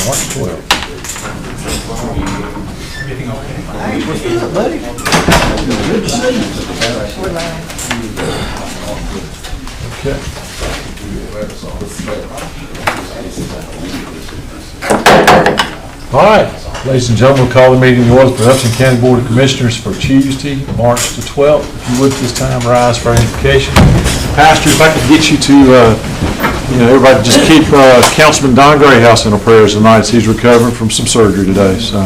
March 12th. Everything okay? Hey, what's up, buddy? Good to see you. Okay. All right, ladies and gentlemen, we'll call the meeting to order for Upton County Board of Commissioners for Tuesday, March the 12th. If you would this time rise for identification. Pastor, if I could get you to, everybody just keep Councilman Don Grayhouse in our prayers tonight as he's recovering from some surgery today, so.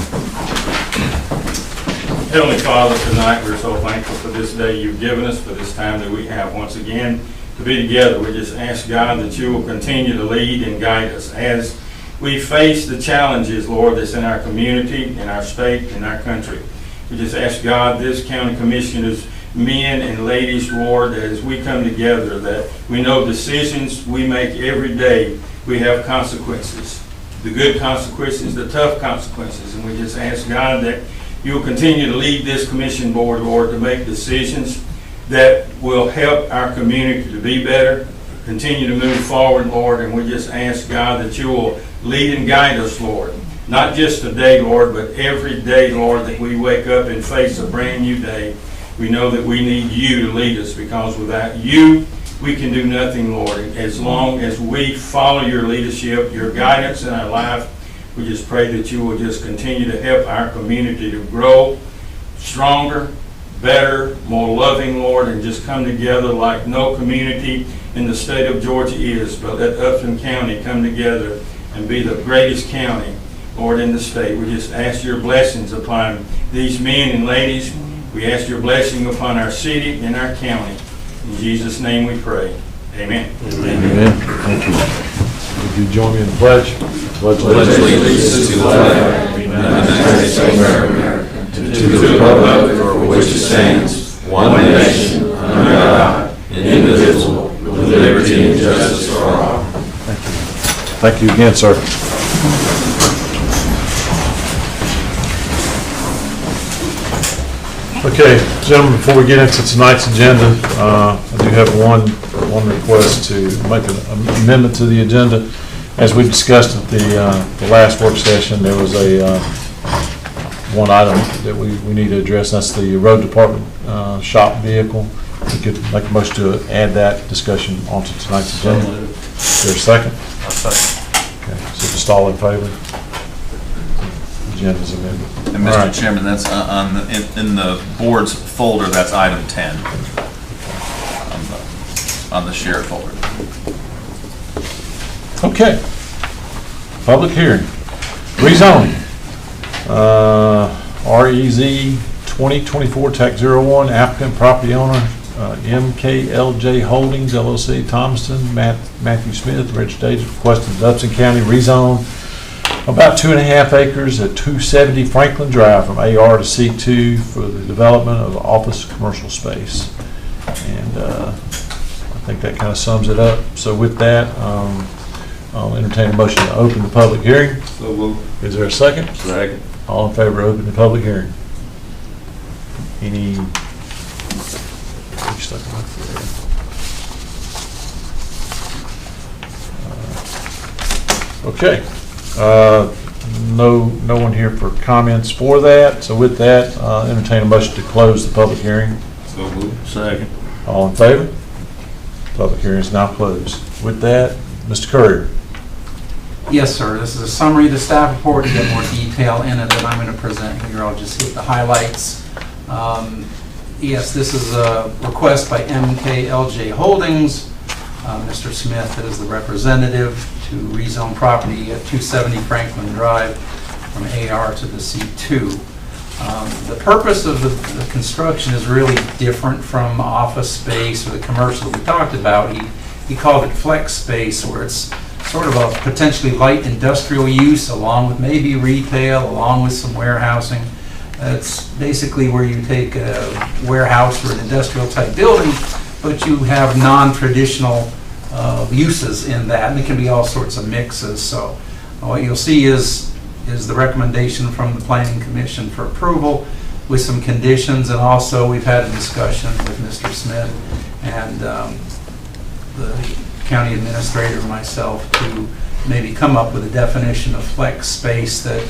Heavenly Father, tonight we're so thankful for this day you've given us, for this time that we have once again to be together. We just ask God that you will continue to lead and guide us as we face the challenges, Lord, that's in our community, in our state, in our country. We just ask God, this county commissioners, men and ladies, Lord, as we come together, that we know decisions we make every day, we have consequences. The good consequences, the tough consequences. And we just ask God that you will continue to lead this commission board, Lord, to make decisions that will help our community to be better, continue to move forward, Lord. And we just ask, God, that you will lead and guide us, Lord. Not just today, Lord, but every day, Lord, that we wake up and face a brand new day. We know that we need you to lead us, because without you, we can do nothing, Lord. As long as we follow your leadership, your guidance in our life, we just pray that you will just continue to help our community to grow stronger, better, more loving, Lord, and just come together like no community in the state of Georgia is. But let Upton County come together and be the greatest county, Lord, in the state. We just ask your blessings upon these men and ladies. We ask your blessing upon our city and our county. In Jesus' name we pray. Amen. Amen. Thank you. Would you join me in the pledge? Pledge allegiance to the flag of the United States of America, to the republic for which it stands, one nation, under God, indivisible, with liberty and justice for all. Thank you. Thank you again, sir. Okay, gentlemen, before we get into tonight's agenda, I do have one request to make an amendment to the agenda. As we discussed at the last work session, there was one item that we need to address. That's the road department shop vehicle. We could make a motion to add that discussion onto tonight's agenda. Is there a second? I'll second. Okay, so just all in favor? Agenda's amended. And Mr. Chairman, that's in the board's folder, that's item 10 on the shared folder. Okay. Public hearing. Rezoning. REZ 2024 Tax 01, applicant property owner, MKLJ Holdings LLC, Thomaston, Matthew Smith, registered agent, requested Upton County rezone about 2.5 acres at 270 Franklin Drive from AR to C2 for the development of office commercial space. And I think that kind of sums it up. So with that, I'll entertain a motion to open the public hearing. So moved. Is there a second? Second. All in favor of opening the public hearing? Any? Okay. No one here for comments for that. So with that, entertain a motion to close the public hearing. So moved. Second. All in favor? Public hearing is now closed. With that, Mr. Courier. Yes, sir. This is a summary of the staff report. You get more detail in it than I'm going to present here. I'll just hit the highlights. Yes, this is a request by MKLJ Holdings. Mr. Smith is the representative to rezone property at 270 Franklin Drive from AR to the C2. The purpose of the construction is really different from office space or the commercial we talked about. He called it flex space, where it's sort of a potentially light industrial use along with maybe retail, along with some warehousing. It's basically where you take a warehouse or an industrial type building, but you have non-traditional uses in that, and it can be all sorts of mixes. So what you'll see is the recommendation from the Planning Commission for approval with some conditions, and also we've had a discussion with Mr. Smith, and the county administrator and myself to maybe come up with a definition of flex space that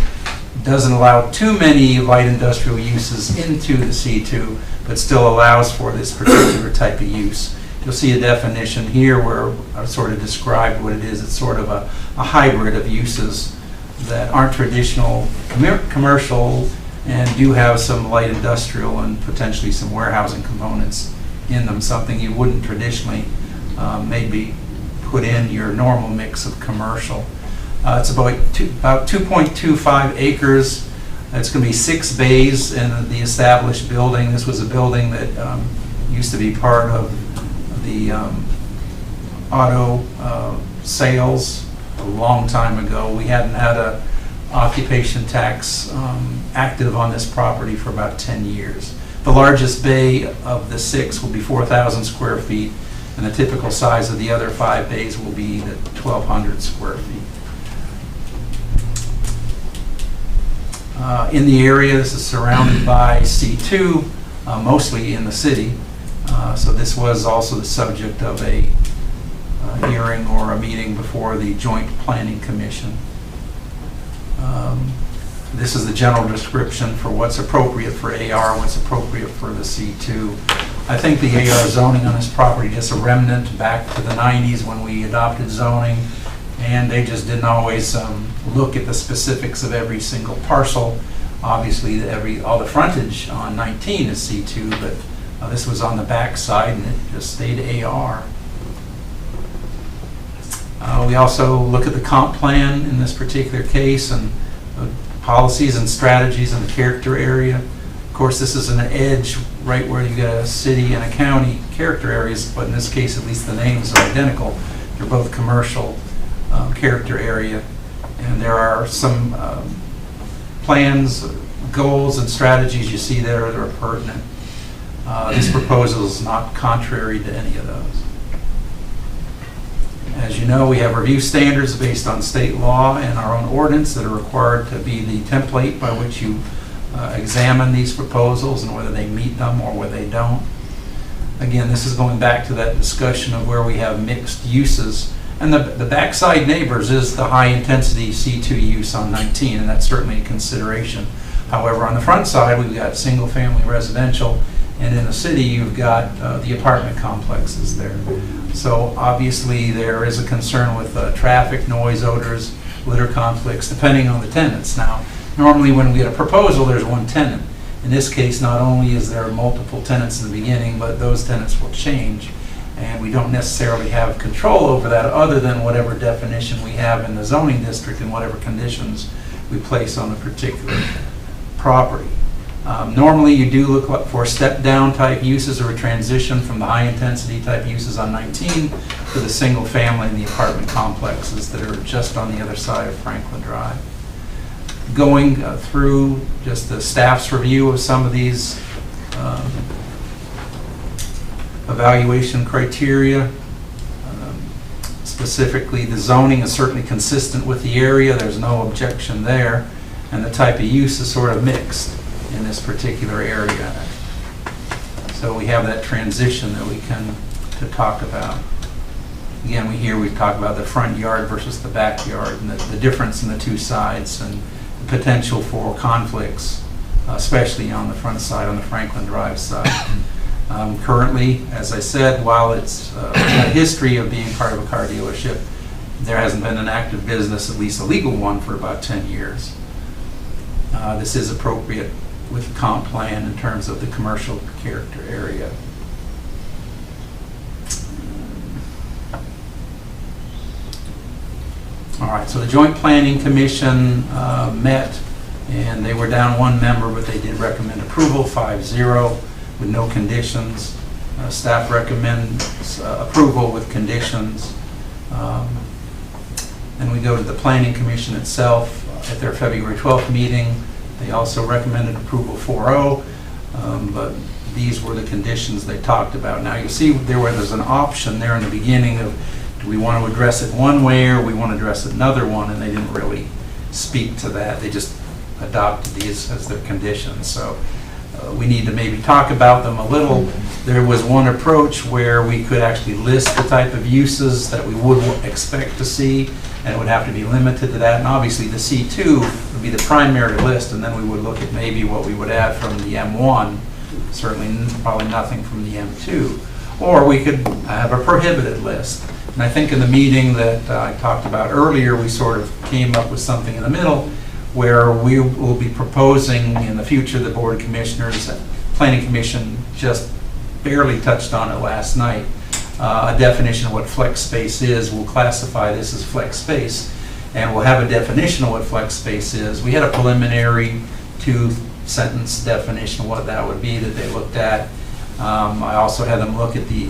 doesn't allow too many light industrial uses into the C2, but still allows for this particular type of use. You'll see a definition here where I've sort of described what it is. It's sort of a hybrid of uses that aren't traditional commercial and do have some light industrial and potentially some warehousing components in them, something you wouldn't traditionally maybe put in your normal mix of commercial. It's about 2.25 acres. It's going to be 6 bays in the established building. This was a building that used to be part of the auto sales a long time ago. We hadn't had a occupation tax active on this property for about 10 years. The largest bay of the 6 will be 4,000 square feet, and the typical size of the other 5 bays will be the 1,200 square feet. In the area, this is surrounded by C2, mostly in the city. So this was also the subject of a hearing or a meeting before the Joint Planning Commission. This is the general description for what's appropriate for AR, what's appropriate for the C2. I think the AR zoning on this property is just a remnant back to the 90s when we adopted zoning, and they just didn't always look at the specifics of every single parcel. Obviously, all the frontage on 19 is C2, but this was on the back side and it just stayed AR. We also look at the comp plan in this particular case and policies and strategies in the character area. Of course, this is an edge right where you got a city and a county character areas, but in this case, at least the names are identical. They're both commercial character area. And there are some plans, goals, and strategies you see there that are pertinent. This proposal is not contrary to any of those. As you know, we have review standards based on state law and our own ordinance that are required to be the template by which you examine these proposals and whether they meet them or whether they don't. Again, this is going back to that discussion of where we have mixed uses. And the backside neighbors is the high-intensity C2 use on 19, and that's certainly a consideration. However, on the front side, we've got single-family residential, and in the city, you've got the apartment complexes there. So obviously, there is a concern with traffic, noise, odors, litter conflicts, depending on the tenants. Now, normally when we get a proposal, there's one tenant. In this case, not only is there multiple tenants in the beginning, but those tenants will change. And we don't necessarily have control over that other than whatever definition we have in the zoning district and whatever conditions we place on the particular property. Normally, you do look for step-down type uses or a transition from the high-intensity type uses on 19 to the single-family and the apartment complexes that are just on the other side of Franklin Drive. Going through just the staff's review of some of these evaluation criteria. Specifically, the zoning is certainly consistent with the area. There's no objection there. And the type of use is sort of mixed in this particular area. So we have that transition that we can to talk about. Again, we've talked about the front yard versus the backyard and the difference in the two sides and the potential for conflicts, especially on the front side, on the Franklin Drive side. Currently, as I said, while it's a history of being part of a car dealership, there hasn't been an active business, at least a legal one, for about 10 years. This is appropriate with the comp plan in terms of the commercial character area. All right, so the Joint Planning Commission met, and they were down one member, but they did recommend approval, 5-0. With no conditions. Staff recommends approval with conditions. Then we go to the Planning Commission itself. At their February 12th meeting, they also recommended approval 4-0, but these were the conditions they talked about. Now you see there's an option there in the beginning of do we want to address it one way or we want to address another one, and they didn't really speak to that. They just adopted these as their conditions. So we need to maybe talk about them a little. There was one approach where we could actually list the type of uses that we would expect to see, and it would have to be limited to that. And obviously, the C2 would be the primary list, and then we would look at maybe what we would add from the M1, certainly probably nothing from the M2. Or we could have a prohibited list. And I think in the meeting that I talked about earlier, we sort of came up with something in the middle where we will be proposing in the future, the Board of Commissioners, Planning Commission just barely touched on it last night, a definition of what flex space is. We'll classify this as flex space, and we'll have a definition of what flex space is. We had a preliminary 2-sentence definition of what that would be that they looked at. I also had them look at the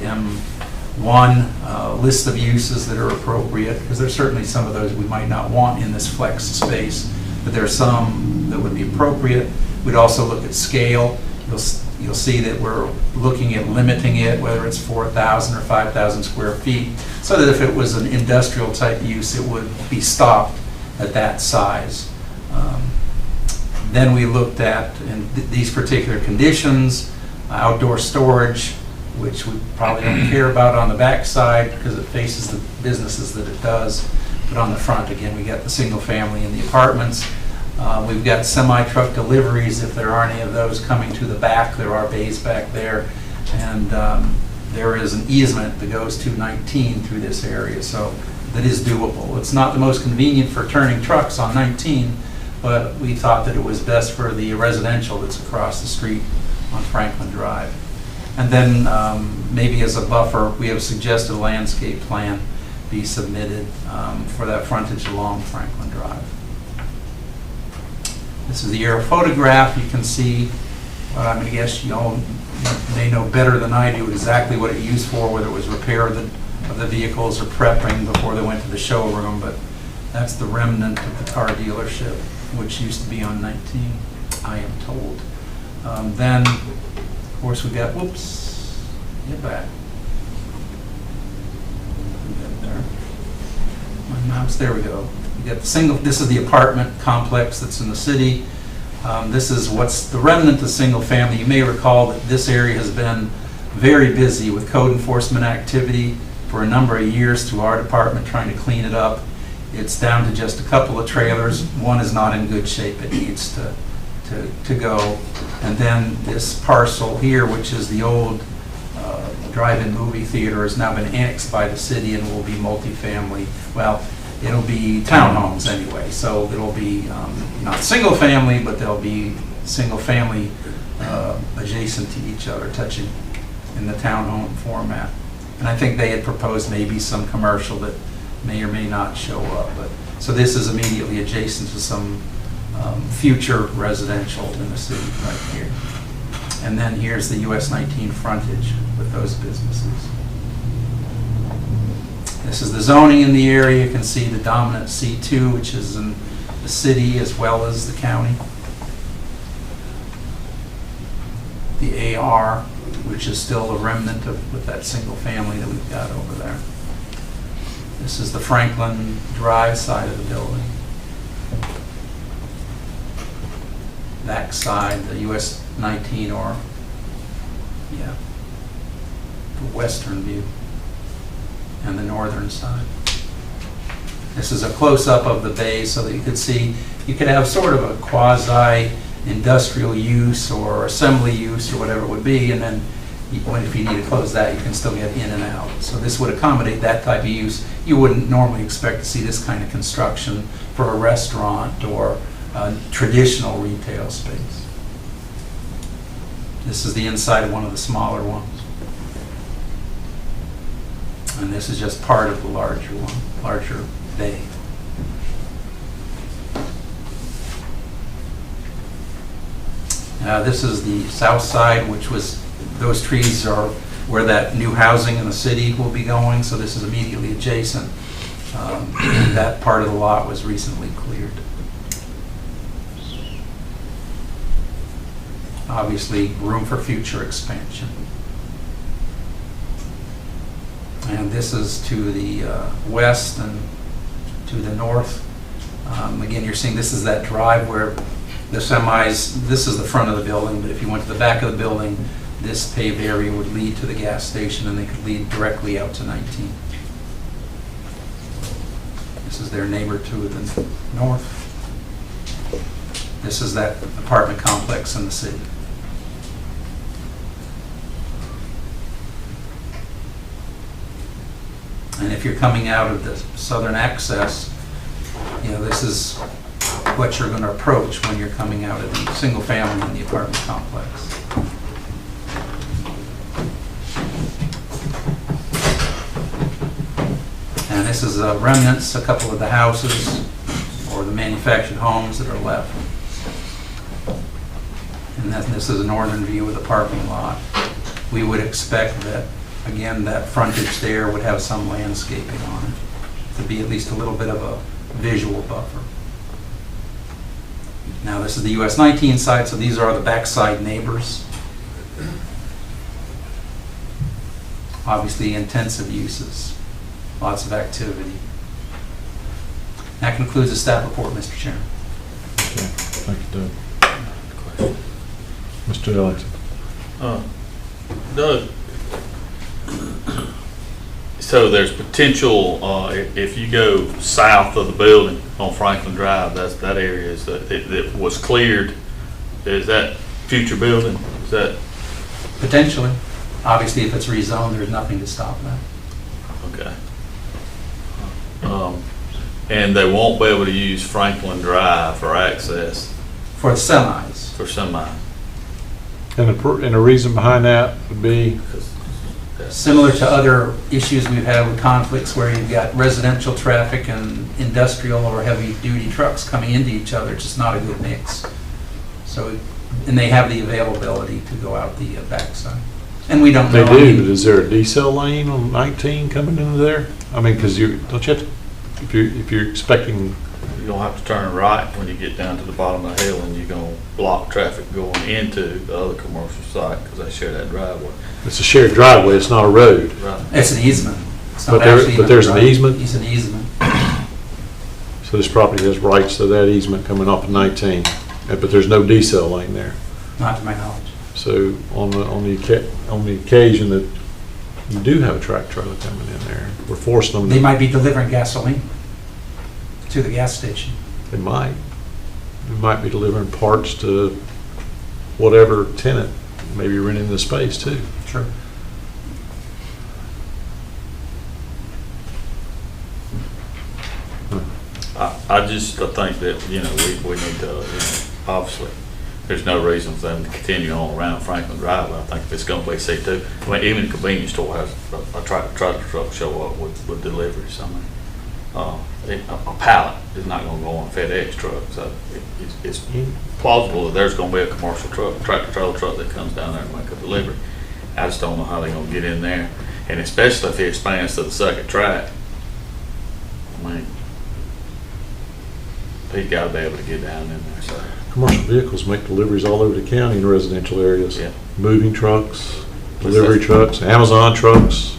M1 list of uses that are appropriate, because there's certainly some of those we might not want in this flex space, but there are some that would be appropriate. We'd also look at scale. You'll see that we're looking at limiting it, whether it's 4,000 or 5,000 square feet, so that if it was an industrial type use, it would be stopped at that size. Then we looked at, in these particular conditions, outdoor storage, which we probably don't care about on the back side because it faces the businesses that it does. But on the front, again, we got the single family and the apartments. We've got semi-truck deliveries, if there are any of those coming to the back. There are bays back there. And there is an easement that goes to 19 through this area, so that is doable. It's not the most convenient for turning trucks on 19, but we thought that it was best for the residential that's across the street on Franklin Drive. And then maybe as a buffer, we have suggested a landscape plan be submitted for that frontage along Franklin Drive. This is the aerial photograph. You can see, I'm going to guess you all may know better than I do exactly what it used for, whether it was repair of the vehicles or prepping before they went to the showroom, but that's the remnant of the car dealership, which used to be on 19, I am told. Then, of course, we got, whoops, get back. There. My mouse, there we go. We got the single, this is the apartment complex that's in the city. This is what's the remnant of single family. You may recall that this area has been very busy with code enforcement activity for a number of years through our department trying to clean it up. It's down to just a couple of trailers. One is not in good shape. It needs to go. And then this parcel here, which is the old drive-in movie theater, has now been annexed by the city and will be multifamily. Well, it'll be townhomes anyway, so it'll be not single family, but they'll be single family adjacent to each other, touching in the townhome format. And I think they had proposed maybe some commercial that may or may not show up. But so this is immediately adjacent to some future residential in the city right here. And then here's the US 19 frontage with those businesses. This is the zoning in the area. You can see the dominant C2, which is in the city as well as the county. The AR, which is still a remnant of with that single family that we've got over there. This is the Franklin Drive side of the building. Back side, the US 19 or, yeah, the western view. And the northern side. This is a close-up of the bay so that you could see, you could have sort of a quasi-industrial use or assembly use or whatever it would be, and then if you need to close that, you can still get in and out. So this would accommodate that type of use. You wouldn't normally expect to see this kind of construction for a restaurant or a traditional retail space. This is the inside of one of the smaller ones. And this is just part of the larger one, larger bay. This is the south side, which was, those trees are where that new housing in the city will be going, so this is immediately adjacent. That part of the lot was recently cleared. Obviously, room for future expansion. And this is to the west and to the north. Again, you're seeing this is that drive where The semis, this is the front of the building, but if you went to the back of the building, this paved area would lead to the gas station, and they could lead directly out to 19. This is their neighbor to the north. This is that apartment complex in the city. And if you're coming out of the southern access, you know, this is what you're going to approach when you're coming out of the single family in the apartment complex. And this is remnants, a couple of the houses or the manufactured homes that are left. And then this is a northern view of the parking lot. We would expect that, again, that frontage there would have some landscaping on it to be at least a little bit of a visual buffer. Now, this is the US 19 side, so these are the backside neighbors. Obviously, intensive uses, lots of activity. That concludes the staff report, Mr. Chairman. Okay, thank you, Doug. Mr. Ellington. Doug, so there's potential, if you go south of the building on Franklin Drive, that area is, that was cleared, is that future building? Is that? Potentially. Obviously, if it's rezoned, there's nothing to stop that. Okay. And they won't be able to use Franklin Drive for access For the semis. for semi? And the reason behind that would be, Similar to other issues we've had with conflicts where you've got residential traffic and industrial or heavy-duty trucks coming into each other, it's just not a good mix. So, and they have the availability to go out the backside. And we don't know. they do, but is there a decel lane on 19 coming into there? I mean, because don't you have to, if you're expecting, You're gonna have to turn right when you get down to the bottom of the hill, and you're gonna block traffic going into the other commercial site, because they share that driveway. it's a shared driveway, it's not a road. Right. It's an easement. It's not But there- actually but even there's a an road. easement? It's an easement. So this property has rights to that easement coming off of 19, but there's no decel lane there. Not to my knowledge. So on the occasion that you do have a track trailer coming in there, we're forcing them They to, might be delivering gasoline to the gas station. they might be delivering parts to whatever tenant, maybe renting the space too. Sure. I think that, you know, we need to, you know, obviously, there's no reason for them to continue on around Franklin Drive. I think if it's gonna be C2, I mean, even the convenience store has a tractor truck show up with deliveries. I mean, a pallet is not gonna go on a FedEx truck, so it's plausible that there's gonna be a commercial truck, tractor trailer truck that comes down there and make a delivery. I just don't know how they're gonna get in there, and especially if it expands to the second track. I mean, he's gotta be able to get down in there, so. Commercial vehicles make deliveries all over the county in residential areas. Yeah. Moving trucks, delivery trucks, Amazon trucks.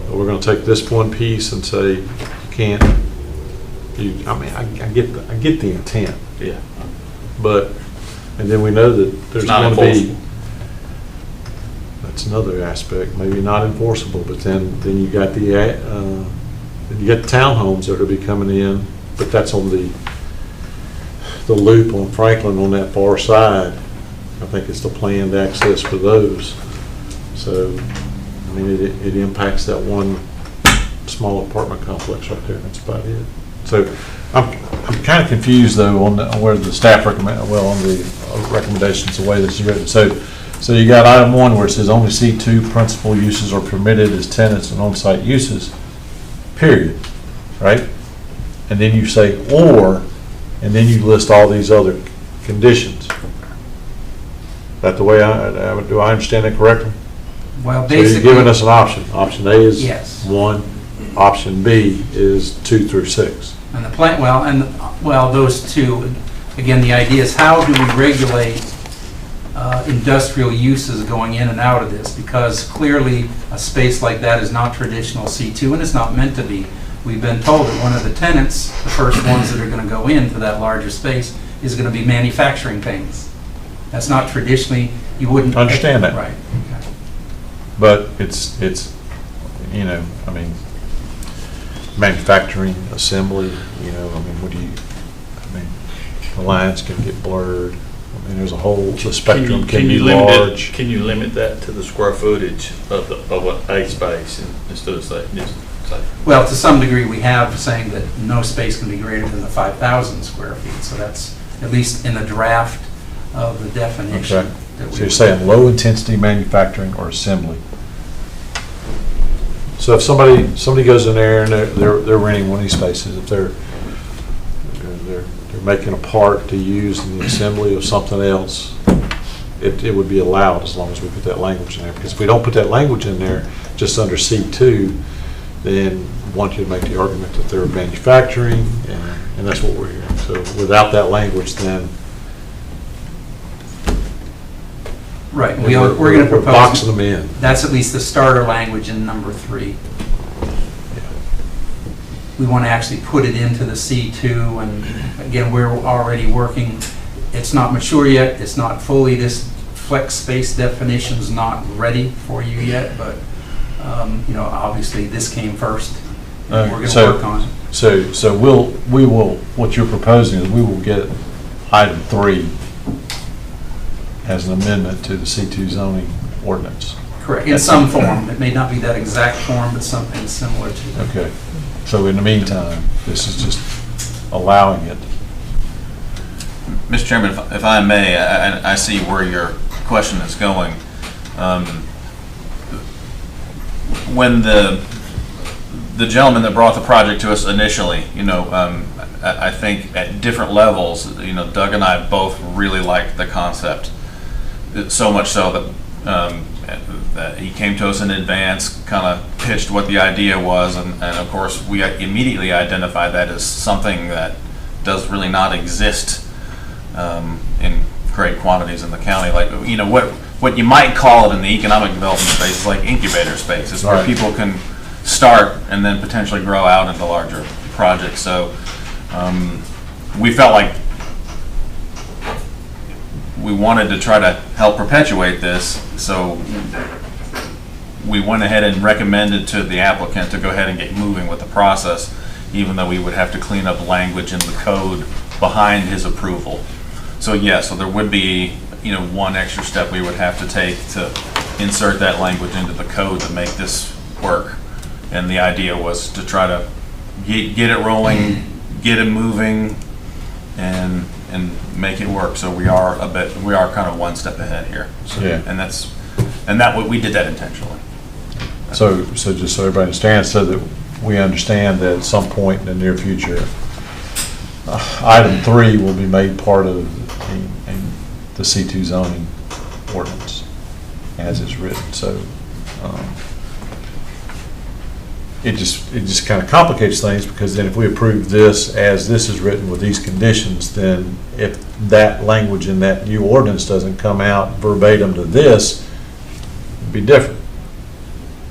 But we're gonna take this one piece and say, you can't, I mean, I get the intent, Yeah. but, and then we know that there's not gonna be, enforceable. that's another aspect, maybe not enforceable, but then you got the townhomes that are be coming in, but that's on the loop on Franklin on that far side. I think it's the planned access for those. So, I mean, it impacts that one small apartment complex right there, that's about it. So, I'm kind of confused though on where the staff on the recommendations, the way this is written. So you got item 1 where it says only C2 principal uses are permitted as tenants and on-site uses, period, right? And then you say or, and then you list all these other conditions. That the way do I understand it correctly? Well, So you're basically. giving us an option. Option A is Yes. 1, option B is 2 through 6. And the plant, well, those two, again, the idea is how do we regulate industrial uses going in and out of this? Because clearly, a space like that is not traditional C2, and it's not meant to be. We've been told that one of the tenants, the first ones that are going to go into that larger space, is going to be manufacturing things. That's not traditionally, you wouldn't. Understand that. Right. Okay. But it's, you know, I mean, manufacturing, assembly, you know, I mean, I mean, the lines can get blurred. I mean, there's a whole, the spectrum can be large. Can you limit that to the square footage of a space instead of say? Well, to some degree, we have saying that no space can be greater than the 5,000 square feet. So that's at least in the draft of the definition. Okay. That we So you're would- saying low-intensity manufacturing or assembly? So if somebody goes in there and they're renting one of these spaces, if they're making a part to use in the assembly of something else, it would be allowed as long as we put that language in there. Because if we don't put that language in there, just under C2, then one could make the argument that they're manufacturing, and that's what we're hearing. So without that language, then Right. we're We're going to propose. boxing them in. That's at least the starter language in number 3. We want to actually put it into the C2, and again, we're already working, it's not mature yet, it's not fully, this flex space definition's not ready for you yet, but, you know, obviously this came first, and we're going to work on it. So we will, what you're proposing is we will get item 3 as an amendment to the C2 zoning ordinance. Correct, in some form, it may not be that exact form, but something similar to that. Okay. So in the meantime, this is just allowing it. Mr. Chairman, if I may, I see where your question is going. When the gentleman that brought the project to us initially, you know, I think at different levels, you know, Doug and I both really liked the concept. So much so that he came to us in advance, kind of pitched what the idea was, and of course we immediately identified that as something that does really not exist in great quantities in the county. Like, you know, what you might call it in the economic development space is like incubator space. It's where Right. people can start and then potentially grow out into larger projects. So we felt like we wanted to try to help perpetuate this, so we went ahead and recommended to the applicant to go ahead and get moving with the process, even though we would have to clean up language in the code behind his approval. So yeah, so there would be, you know, one extra step we would have to take to insert that language into the code to make this work. And the idea was to try to get it rolling, get it moving, and make it work. So we are kind of one step ahead here. So, Yeah. We did that intentionally. So just so everybody understands, so that we understand that at some point in the near future, item 3 will be made part of the C2 zoning ordinance as it's written. So it just kind of complicates things, because then if we approve this as this is written with these conditions, then if that language in that new ordinance doesn't come out verbatim to this, it'd be different.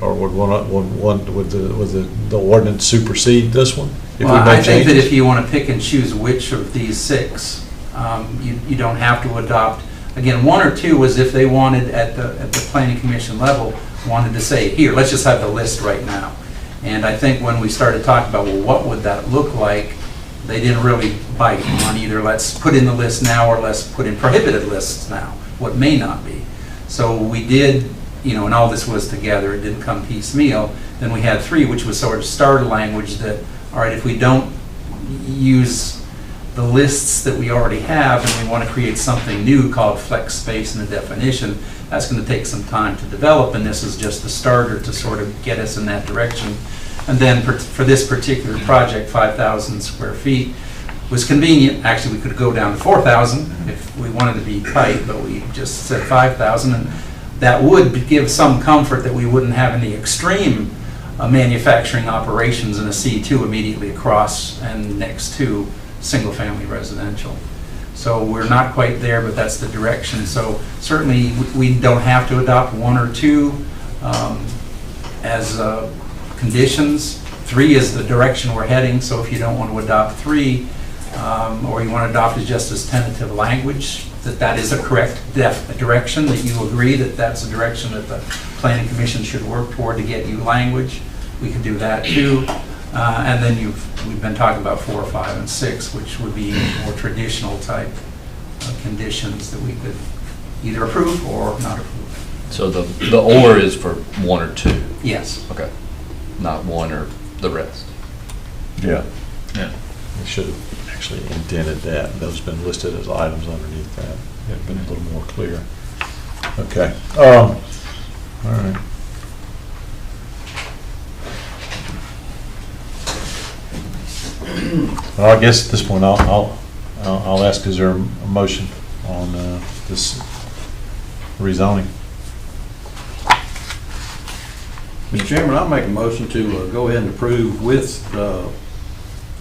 Or would the ordinance supersede this one? If we Well, make I think that changes? if you want to pick and choose which of these 6, you don't have to adopt. Again, 1 or 2 was if they wanted at the planning commission level, wanted to say, here, let's just have the list right now. And I think when we started talking about, well, what would that look like, they didn't really bite on either let's put in the list now or let's put in prohibited lists now, what may not be. So we did, you know, and all this was together, it didn't come piecemeal. Then we had 3, which was sort of starter language that, all right, if we don't use the lists that we already have and we want to create something new called flex space in the definition, that's going to take some time to develop, and this is just the starter to sort of get us in that direction. And then for this particular project, 5,000 square feet was convenient. Actually, we could go down to 4,000 if we wanted to be tight, but we just said 5,000, and that would give some comfort that we wouldn't have any extreme manufacturing operations in a C2 immediately across and next to single-family residential. So we're not quite there, but that's the direction. So certainly we don't have to adopt 1 or 2 as conditions. 3 is the direction we're heading, so if you don't want to adopt 3, or you want to adopt it just as tentative language, that is a correct direction, that you agree that that's a direction that the planning commission should work toward to get you language, we could do that too. And then we've been talking about 4, 5, and 6, which would be more traditional type conditions that we could either approve or not approve. So the or is for 1 or 2? Yes. Okay. Not 1 or the rest? Yeah. Yeah. We should have actually indented that. Those been listed as items underneath that. It'd been a little more clear. Okay. All right. Well, I guess at this point, I'll ask, is there a motion on this rezoning? Mr. Chairman, I'll make a motion to go ahead and approve with the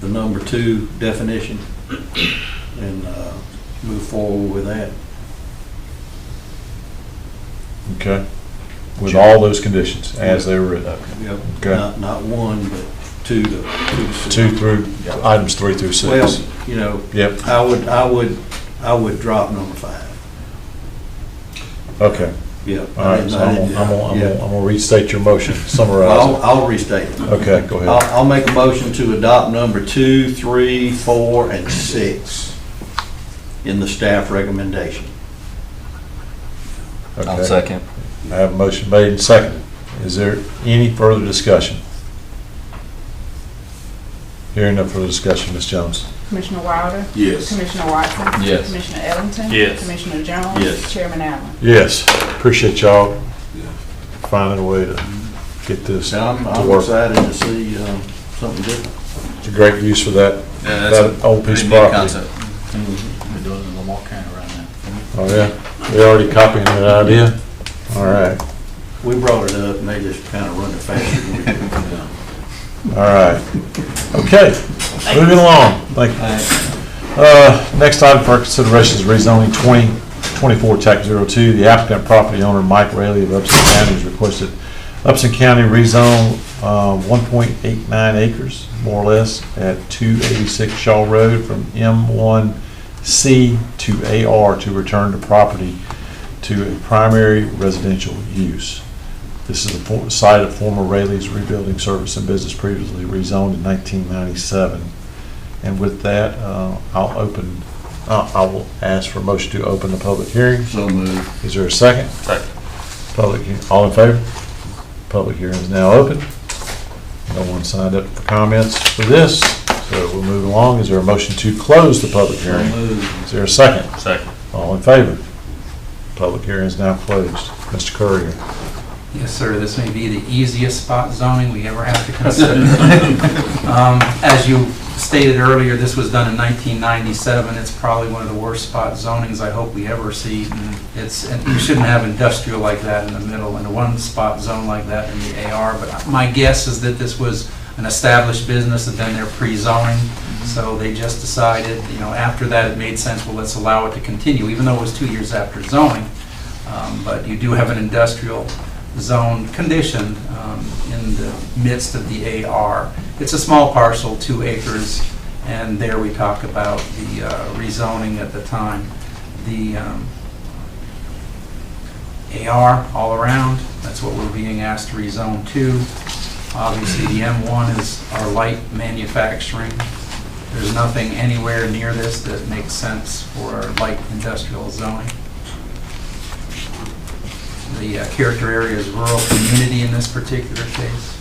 number 2 definition and move forward with that. Okay. With all those conditions as they were written. Yep. Okay. Not 1, but 2 to 6. 2 through, items 3 through 6. Well, you know, Yep. I would drop number 5. Okay. Yeah. All right, so I'm gonna restate your motion, summarize it. I'll restate it. Okay, go ahead. I'll make a motion to adopt number 2, 3, 4, and 6 in the staff recommendation. I'll Okay. second. I have a motion made and seconded. Is there any further discussion? Hearing no further discussion, Ms. Jones. Commissioner Wilder? Yes. Commissioner Watson? Yes. Commissioner Ellington? Yes. Commissioner Jones? Yes. Chairman Allen? Yes, appreciate y'all finding a way to get this And to I'm work. excited to see something different. It's a great use for that, Yeah, that old piece of pretty neat property. concept. We're doing it in Lamar County right now. Oh, yeah? They already copying that idea? All right, We brought it up and they just kind of run it faster than we did. all right. Okay, moving along. Thank you. Next item for consideration is rezoning 2024 Tax 02. The applicant property owner, Mike Rayleigh of Upson County, has requested Upson County rezone 1.89 acres, more or less, at 286 Shaw Road from M1C to AR to return the property to a primary residential use. This is the site of former Rayleigh's Rebuilding Service and Business, previously rezoned in 1997. And with that, I will ask for a motion to open the public hearing. So moved. Is there a second? Second. All in favor? Public hearing is now open. No one signed up for comments for this, so we'll move along. Is there a motion to close the public So hearing? moved. Is there a second? Second. All in favor? Public hearing is now closed. Mr. Courier. Yes, sir, this may be the easiest spot zoning we ever have to consider. As you stated earlier, this was done in 1997. It's probably one of the worst spot zonings I hope we ever see. And you shouldn't have industrial like that in the middle and a one-spot zone like that in the AR. But my guess is that this was an established business and then they're pre-zoning. So they just decided, after that it made sense, well, let's allow it to continue, even though it was 2 years after zoning. But you do have an industrial zone conditioned in the midst of the AR. It's a small parcel, 2 acres, and there we talk about the rezoning at the time. The AR all around, that's what we're being asked to rezone to. Obviously, the M1 is our light manufacturing. There's nothing anywhere near this that makes sense for light industrial zoning. The character area is rural community in this particular case.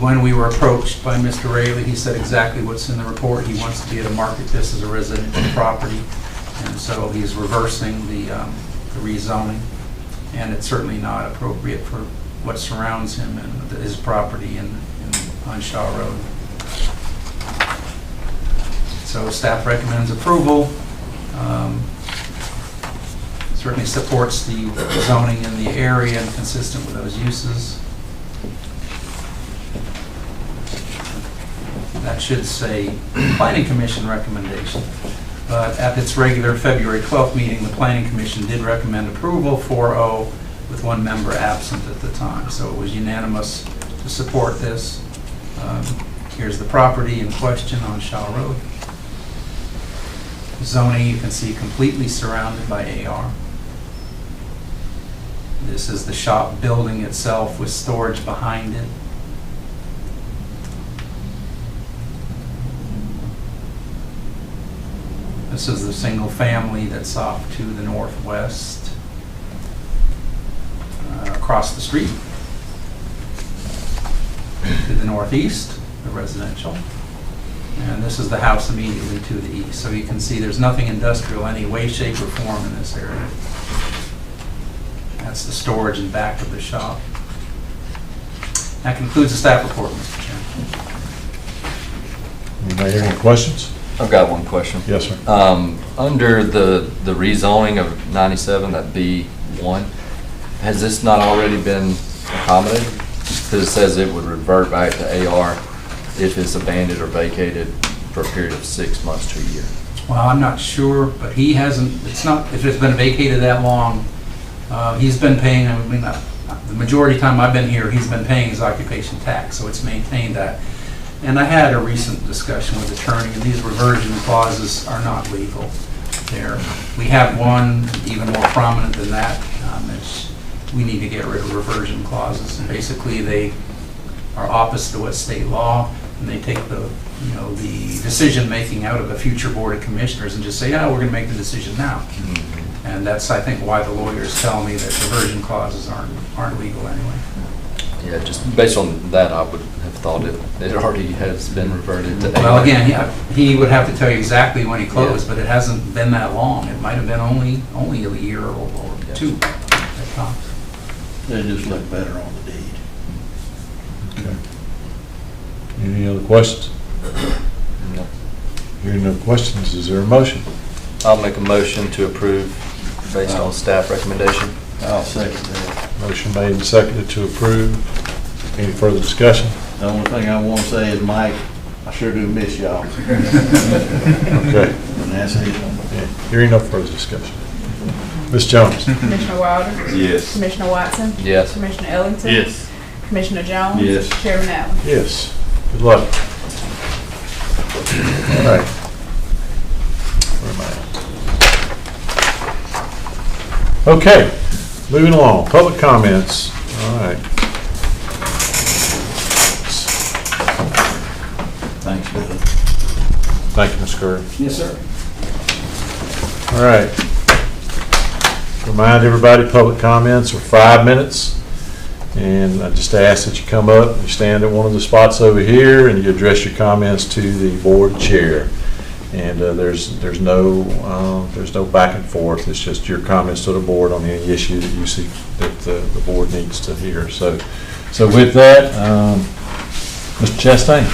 When we were approached by Mr. Rayleigh, he said exactly what's in the report. He wants to be able to market this as a residential property, and so he's reversing the rezoning, and it's certainly not appropriate for what surrounds him and his property on Shaw Road. So staff recommends approval. Certainly supports the zoning in the area and consistent with those uses. That should say Planning Commission recommendation. But at its regular February 12th meeting, the Planning Commission did recommend approval 4-0 with 1 member absent at the time. So it was unanimous to support this. Here's the property in question on Shaw Road. Zoning, you can see completely surrounded by AR. This is the shop building itself with storage behind it. This is the single family that's off to the northwest, across the street. To the northeast, the residential. And this is the house immediately to the east. So you can see there's nothing industrial any way, shape, or form in this area. That's the storage in back of the shop. That concludes the staff report, Mr. Chairman. Anybody have any questions? I've got one question. Yes, sir. Under the rezoning of 97, that B1, has this not already been accommodated? Because it says it would revert back to AR if it's abandoned or vacated for a period of 6 months to a year. Well, I'm not sure, but he hasn't, it's not, if it's been vacated that long, he's been paying, I mean, the majority of the time I've been here, he's been paying his occupation tax, so it's maintained that. And I had a recent discussion with the attorney, and these reversion clauses are not legal. We have one even more prominent than that. We need to get rid of reversion clauses. And basically, they are opposite to what state law, and they take the decision-making out of the future Board of Commissioners and just say, we're going to make the decision now. And that's, I think, why the lawyers tell me that reversion clauses aren't legal anyway. Yeah, just based on that, I would have thought it already has been reverted to AR. Well, again, he would have to tell you exactly when he closed, but it hasn't been that long. It might have been only a year or two at tops. They just look better on the deed. Okay. Any other questions? No. Hearing no questions, is there a motion? I'll make a motion to approve based on staff recommendation. I'll second that. Motion made and seconded to approve. Any further discussion? The only thing I want to say is, Mike, I sure do miss y'all. Okay. And that's it. Yeah. Hearing no further discussion. Ms. Jones? Commissioner Wilder? Yes. Commissioner Watson? Yes. Commissioner Ellington? Yes. Commissioner Jones? Yes. Chairman Allen? Yes. Good luck. All right. Where am I? Okay, moving along. Public comments. All right. Thanks, Bill. Thank you, Ms. Curry. Yes, sir. All right. Remind everybody, public comments are 5 minutes. And I just ask that you come up, you stand at one of the spots over here, and you address your comments to the board chair. And there's no back and forth. It's just your comments to the board on any issue that you see that the board needs to hear. So with that, Mr. Chastain.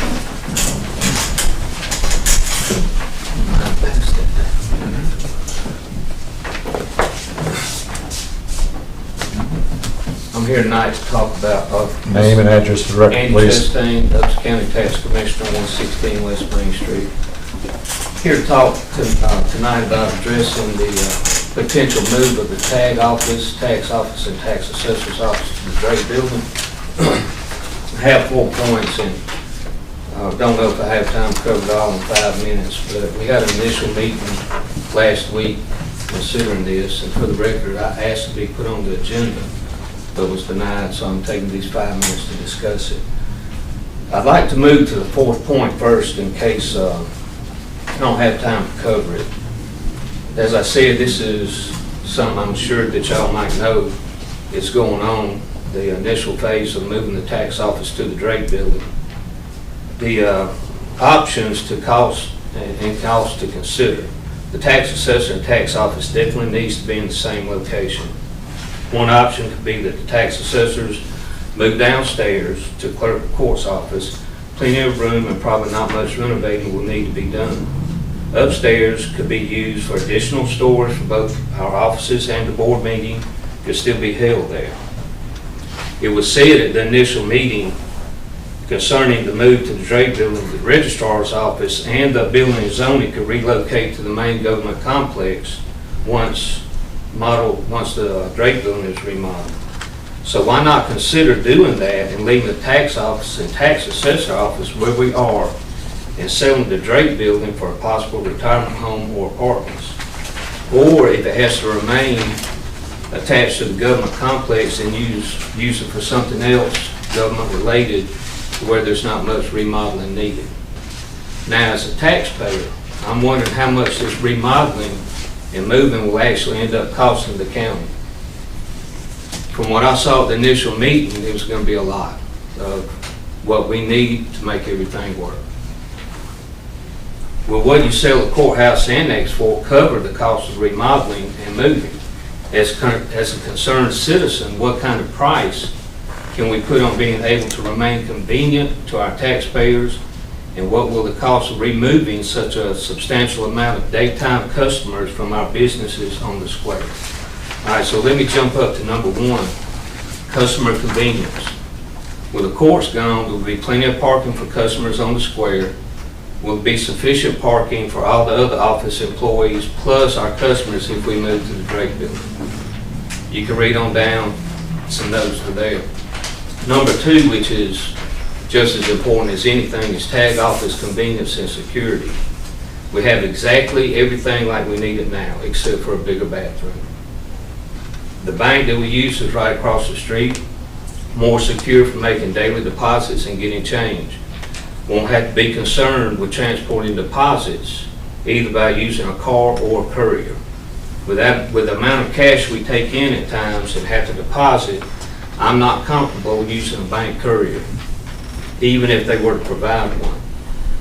I'm here tonight to talk about Name and address for the record, Andy please. Chastain, Dutchess County Tax Commissioner, 116 West Main Street. Here to talk tonight about addressing the potential move of the tax office, and tax assessor's office to the Drake building. I have 4 points, and I don't know if I have time to cover it all in 5 minutes, but we had an initial meeting last week considering this, and for the record, I asked to be put on the agenda, but was denied, so I'm taking these 5 minutes to discuss it. I'd like to move to the 4th point first in case I don't have time to cover it. As I said, this is something I'm sure that y'all might know is going on, the initial phase of moving the tax office to the Drake building. The options to cost and cost to consider. The tax assessor and tax office definitely needs to be in the same location. One option could be that the tax assessors move downstairs to clerk of court's office. Plenty of room and probably not much renovating will need to be done. Upstairs could be used for additional storage for both our offices and the board meeting could still be held there. It was said at the initial meeting concerning the move to the Drake building, the registrar's office and the building and zoning could relocate to the main government complex once the Drake building is remodeled. So why not consider doing that and leaving the tax office and tax assessor office where we are and selling the Drake building for a possible retirement home or apartments? Or if it has to remain attached to the government complex and use it for something else government related to where there's not much remodeling needed. Now, as a taxpayer, I'm wondering how much this remodeling and moving will actually end up costing the county. From what I saw at the initial meeting, it was going to be a lot of what we need to make everything work. Will what you sell the courthouse annex for cover the cost of remodeling and moving? As a concerned citizen, what kind of price can we put on being able to remain convenient to our taxpayers? And what will the cost of removing such a substantial amount of daytime customers from our businesses on the square? All right, so let me jump up to number one, customer convenience. With the courts gone, there will be plenty of parking for customers on the square. Will be sufficient parking for all the other office employees plus our customers if we move to the Drake building. You can read on down, some notes are there. Number two, which is just as important as anything, is tag office convenience and security. We have exactly everything like we need it now, except for a bigger bathroom. The bank that we use is right across the street, more secure for making daily deposits and getting change. Won't have to be concerned with transporting deposits either by using a car or a courier. With the amount of cash we take in at times and have to deposit, I'm not comfortable using a bank courier, even if they were to provide one.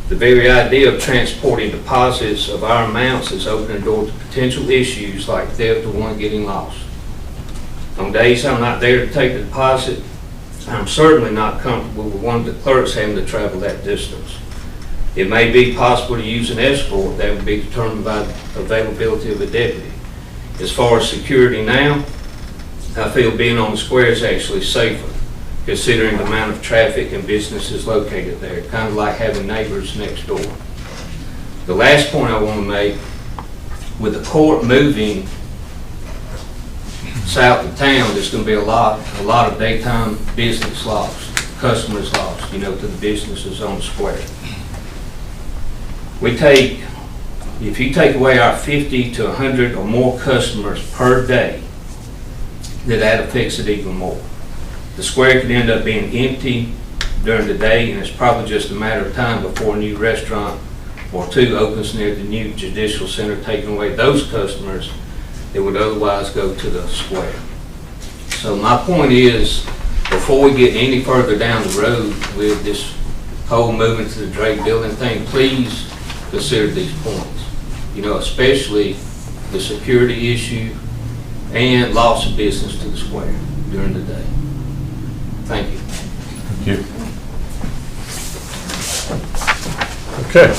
The very idea of transporting deposits of our amounts is opening the door to potential issues like theft or one getting lost. On days I'm not there to take the deposit, I'm certainly not comfortable with one of the clerks having to travel that distance. It may be possible to use an escort. That would be determined by the availability of a deputy. As far as security now, I feel being on the square is actually safer, considering the amount of traffic and businesses located there, kind of like having neighbors next door. The last point I want to make, with the court moving south of town, there's going to be a lot of daytime business lost, customers lost, to the businesses on the square. If you take away our 50 to 100 or more customers per day, that affects it even more. The square could end up being empty during the day, and it's probably just a matter of time before a new restaurant or two opens near the new judicial center, taking away those customers that would otherwise go to the square. So my point is, before we get any further down the road with this whole moving to the Drake building thing, please consider these points. Especially the security issue and loss of business to the square during the day. Thank you. Thank you. Okay.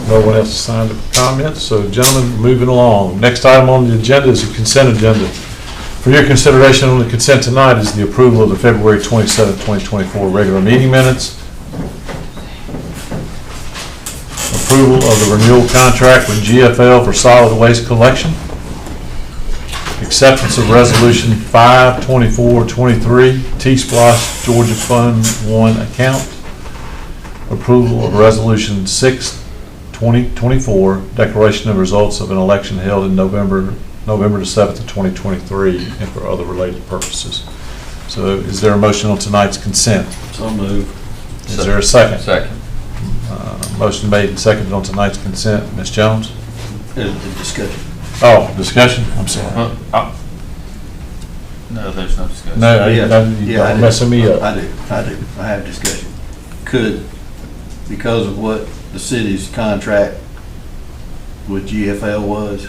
No one else signed up for comments, so gentlemen, moving along. Next item on the agenda is the consent agenda. For your consideration on the consent tonight is the approval of the February 27, 2024 regular meeting minutes, approval of the renewal contract with GFL for solid waste collection, acceptance of resolution 5/24/23 T-Splosh Georgia Fund 1 account, approval of resolution 6/2024 declaration of results of an election held in November the 7th of 2023 and for other related purposes. So is there a motion on tonight's consent? So moved. Is there a second? Second. Motion made and seconded on tonight's consent. Ms. Jones? Discussion. Oh, discussion? I'm sorry. No, there's no discussion. No, Yeah, you're messing me up. I do. I have discussion. Could, because of what the city's contract with GFL was,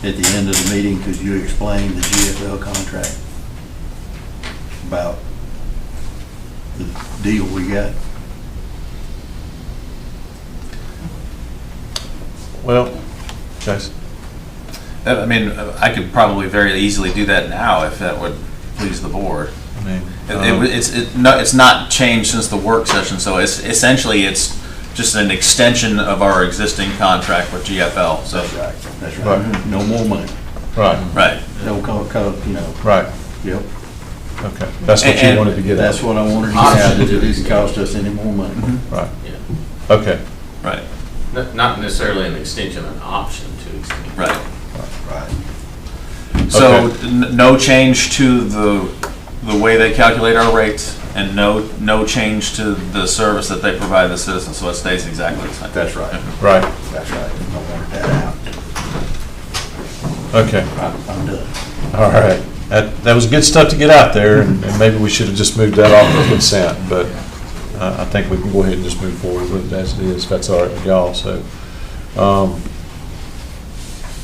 at the end of the meeting, could you explain the GFL contract about the deal we got? Well, Jason? I mean, I could probably very easily do that now if that would please the board. I mean, It's not changed since the work session, so it's just an extension of our existing contract with GFL. So That's right. That's right. No more money. right, right. No, right. Yep. Okay, that's what you And- wanted to get That's at. what I wanted to get out, that it didn't cost us any more money. Right, Yeah. okay, Right, Not necessarily an extension, an option to extend. right. Right. So, Okay. no change to the way they calculate our rates, and no change to the service that they provide the citizens, so it stays exactly the same. That's right. right, That's right. I wanted that out. okay, I'm done. all right. That was good stuff to get out there, and maybe we should have just moved that off the consent, but I think we can go ahead and just move forward with it as it is, if that's all right with y'all, so.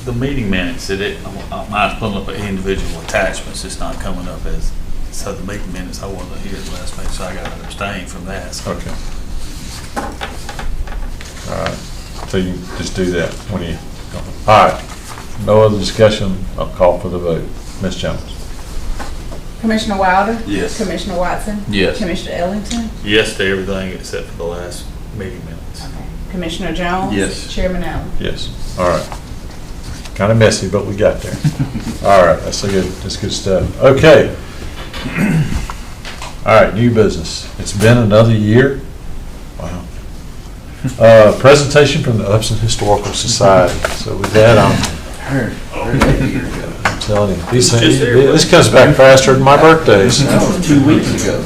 The meeting minutes, mine's pulling up individual attachments, it's not coming up as, so the meeting minutes, I wasn't here the last meeting, so I got to abstain from that. So Okay. All right, so you just do that when you, all right. No other discussion, I'll call for the vote. Ms. Jones? Commissioner Wilder? Yes. Commissioner Watson? Yes. Commissioner Ellington? yes to everything except for the last meeting minutes. Commissioner Jones? Yes. Chairman Allen? Yes, all right. Kind of messy, but we got there. All right, that's good stuff. Okay. All right, new business. It's been another year. Wow. Presentation from the Upson Historical Society. So with that, Heard that a year ago. I'm telling you, this comes back faster than my birthdays. That was 2 weeks ago.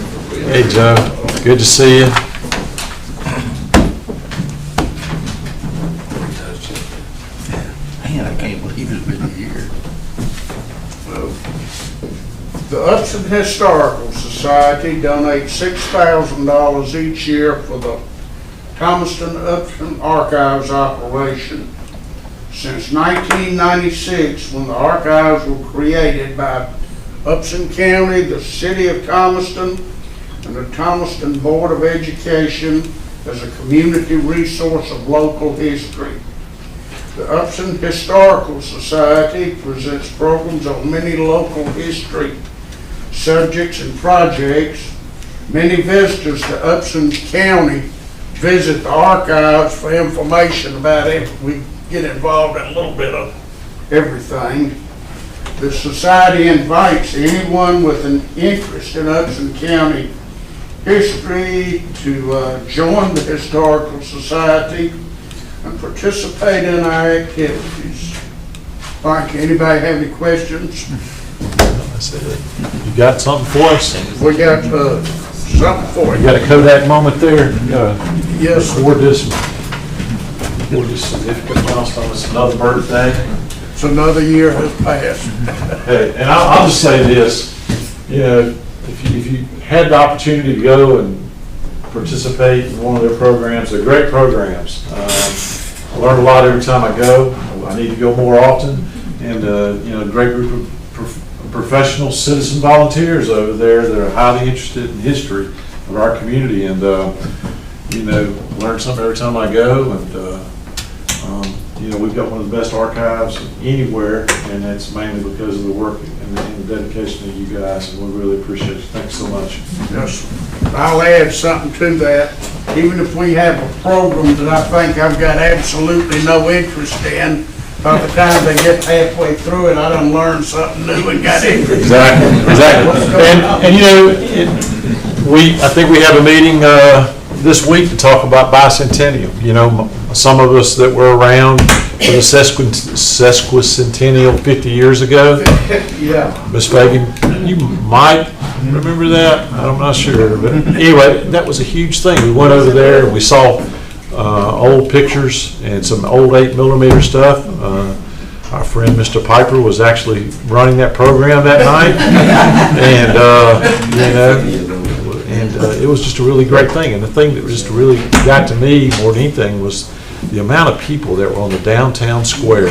Hey, Joe, good to see you. Man, I can't believe it's been a year. The Upson Historical Society donates $6,000 each year for the Thomaston Upson Archives operation. Since 1996, when the archives were created by Upson County, the City of Thomaston, and the Thomaston Board of Education as a community resource of local history. The Upson Historical Society presents programs on many local history subjects and projects. Many visitors to Upson County visit the archives for information about it. We get involved in a little bit of everything. The society invites anyone with an interest in Upson County history to join the Historical Society and participate in our activities. Thank you. Anybody have any questions? That's it. You got something for us? We got something for You you. got a Kodak moment there? You gotta Yes, record this significant milestone. It's another birthday. it's another year has passed. Hey, and I'll just say this, you know, if you had the opportunity to go and participate in one of their programs, they're great programs. I learn a lot every time I go. I need to go more often. And, you know, a great group of professional citizen volunteers over there that are highly interested in history of our community. And, you know, learn something every time I go. And, you know, we've got one of the best archives anywhere, and that's mainly because of the work and the dedication of you guys, and we really appreciate it. Thanks so much. Yes, I'll add something to that. Even if we have a program that I think I've got absolutely no interest in, by the time they get halfway through it, I done learned something new and got interested. Exactly. And you know, I think we have a meeting this week to talk about bicentennial. You know, some of us that were around for the sesquicentennial 50 years ago. Yeah. Ms. Fagan, you might remember that, I'm not sure, but anyway, that was a huge thing. We went over there and we saw old pictures and some old 8mm stuff. Our friend Mr. Piper was actually running that program that night, and you know, and it was just a really great thing. And the thing that just really got to me more than anything was the amount of people that were on the downtown square.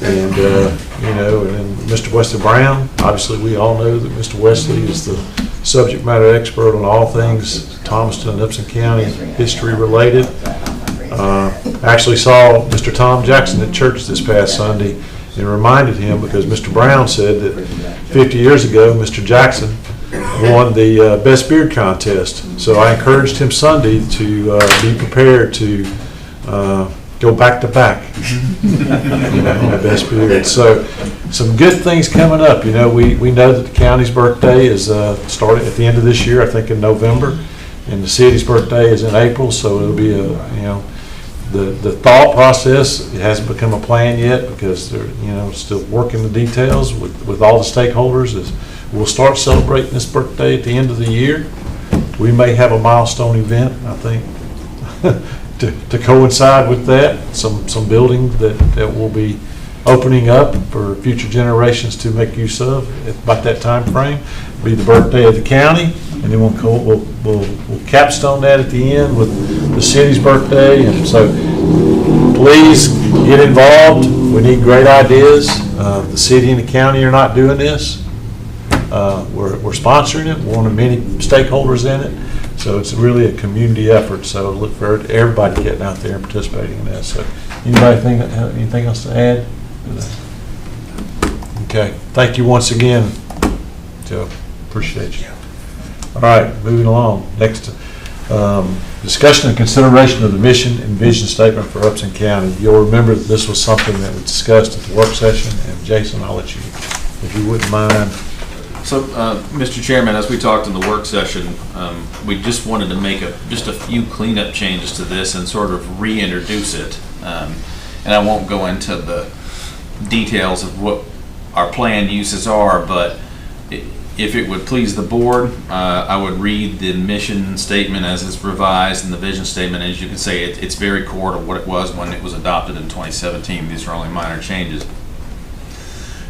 And, you know, and then Mr. Wesley Brown, obviously we all know that Mr. Wesley is the subject matter expert on all things Thomaston and Upson County history related. Actually saw Mr. Tom Jackson at church this past Sunday and reminded him, because Mr. Brown said that 50 years ago, Mr. Jackson won the Best Beard Contest. So I encouraged him Sunday to be prepared to go back to back. You know, in the best period. So some good things coming up. You know, we know that the county's birthday is starting at the end of this year, I think in November, and the city's birthday is in April, so it'll be the thought process, it hasn't become a plan yet because they're, still working the details with all the stakeholders. Is we'll start celebrating this birthday at the end of the year. We may have a milestone event, I think, to coincide with that. Some building that will be opening up for future generations to make use of at about that time frame. Be the birthday of the county, and then we'll capstone that at the end with the city's birthday. And so please get involved. We need great ideas. The city and the county are not doing this. We're sponsoring it. We're one of many stakeholders in it. So it's really a community effort. So look forward to everybody getting out there and participating in that. So anybody anything else to add? Okay. Thank you once again, Joe. Appreciate you. All right, moving along. Next, discussion and consideration of the mission and vision statement for Upson County. You'll remember that this was something that was discussed at the work session, and Jason, I'll let you, if you wouldn't mind. So, Mr. Chairman, as we talked in the work session, we just wanted to make just a few cleanup changes to this and sort of reintroduce it. And I won't go into the details of what our planned uses are, but if it would please the board, I would read the mission statement as it's revised and the vision statement. As you can say, it's very core to what it was when it was adopted in 2017. These are only minor changes.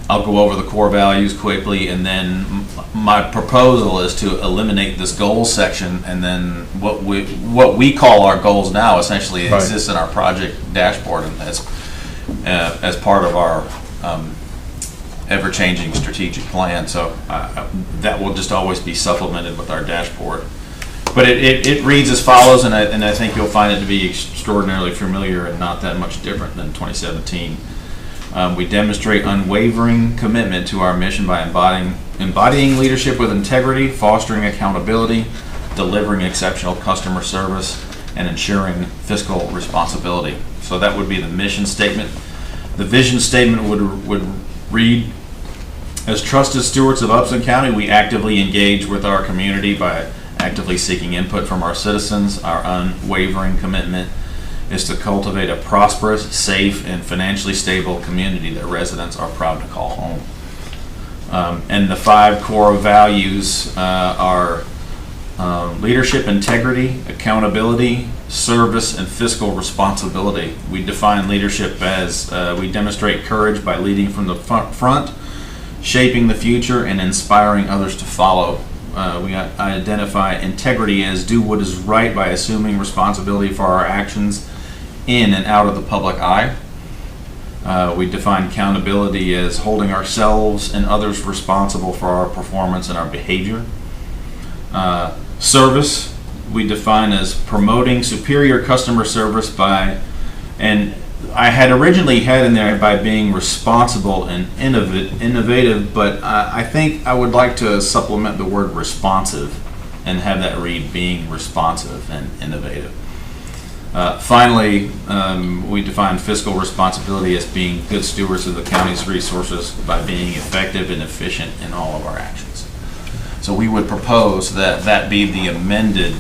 I'll go over the core values quickly, and then my proposal is to eliminate this goals section, and then what we call our goals now essentially exists in our project dashboard, and as part of our ever-changing strategic plan. So that will just always be supplemented with our dashboard. But it reads as follows, and I think you'll find it to be extraordinarily familiar and not that much different than 2017. We demonstrate unwavering commitment to our mission by embodying leadership with integrity, fostering accountability, delivering exceptional customer service, and ensuring fiscal responsibility. So that would be the mission statement. The vision statement would read, as trusted stewards of Upson County, we actively engage with our community by actively seeking input from our citizens. Our unwavering commitment is to cultivate a prosperous, safe, and financially stable community that residents are proud to call home. And the 5 core values are leadership, integrity, accountability, service, and fiscal responsibility. We define leadership as we demonstrate courage by leading from the front, shaping the future, and inspiring others to follow. We identify integrity as do what is right by assuming responsibility for our actions in and out of the public eye. We define accountability as holding ourselves and others responsible for our performance and our behavior. Service, we define as promoting superior customer service by, and I had originally had in there by being responsible and innovative, but I think I would like to supplement the word responsive and have that read being responsive and innovative. Finally, we define fiscal responsibility as being good stewards of the county's resources by being effective and efficient in all of our actions. So we would propose that that be the amended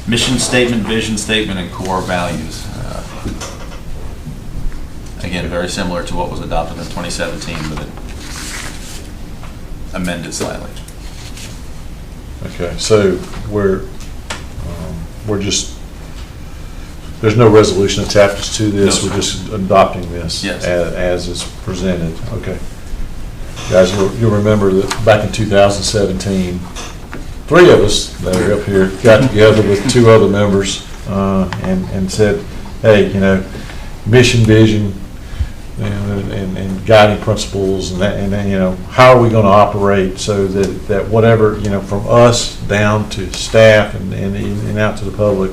mission statement, vision statement, and core values. Again, very similar to what was adopted in 2017, but it amended slightly. Okay, so we're just, there's no resolution attached to this. No, we're just adopting this as it's presented. Okay. Guys, you'll remember that back in 2017, 3 of us that are up here got together with 2 other members and said, hey, mission, vision, and guiding principles, and how are we going to operate so that whatever, from us down to staff and out to the public,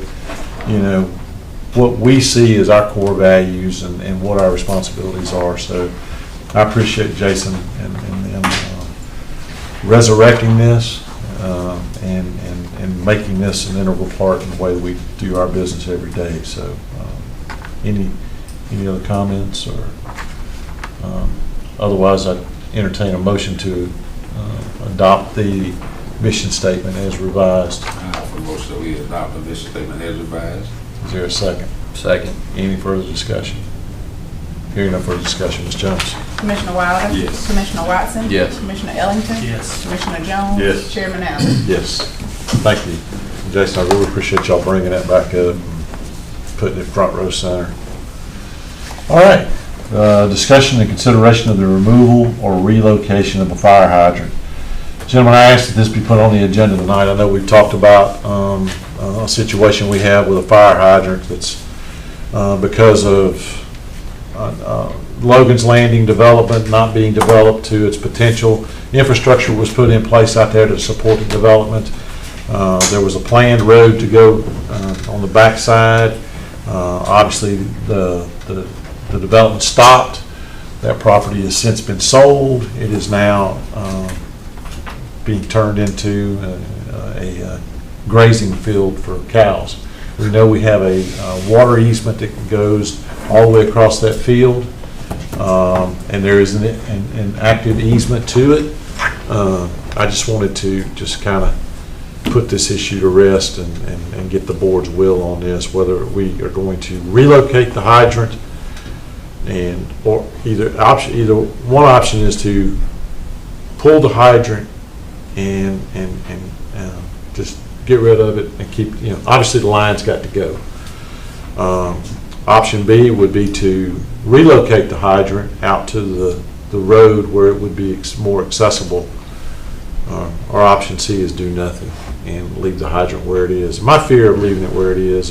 what we see as our core values and what our responsibilities are. So I appreciate Jason and resurrecting this and making this an integral part in the way we do our business every day. So any Any other comments or, otherwise I'd entertain a motion to adopt the mission statement as revised. For most that we adopt the mission statement as revised. Is there a second? Second. Any further discussion? Hearing no further discussion, Ms. Jones? Commissioner Wilder? Yes. Commissioner Watson? Yes. Commissioner Ellington? Yes. Commissioner Jones? Yes. Chairman Allen? Yes. Thank you. Jason, I really appreciate y'all bringing that back up and putting it front row center. All right. Discussion and consideration of the removal or relocation of a fire hydrant. Gentlemen, I asked that this be put on the agenda tonight. I know we've talked about a situation we have with a fire hydrant that's because of Logan's Landing development not being developed to its potential. Infrastructure was put in place out there to support the development. There was a planned road to go on the backside. Obviously, the development stopped. That property has since been sold. It is now being turned into a grazing field for cows. We know we have a water easement that goes all the way across that field, and there is an active easement to it. I just wanted to just kind of put this issue to rest and get the board's will on this, whether we are going to relocate the hydrant or either one option is to pull the hydrant and just get rid of it and keep, obviously the line's got to go. Option B would be to relocate the hydrant out to the road where it would be more accessible. Or option C is do nothing and leave the hydrant where it is. My fear of leaving it where it is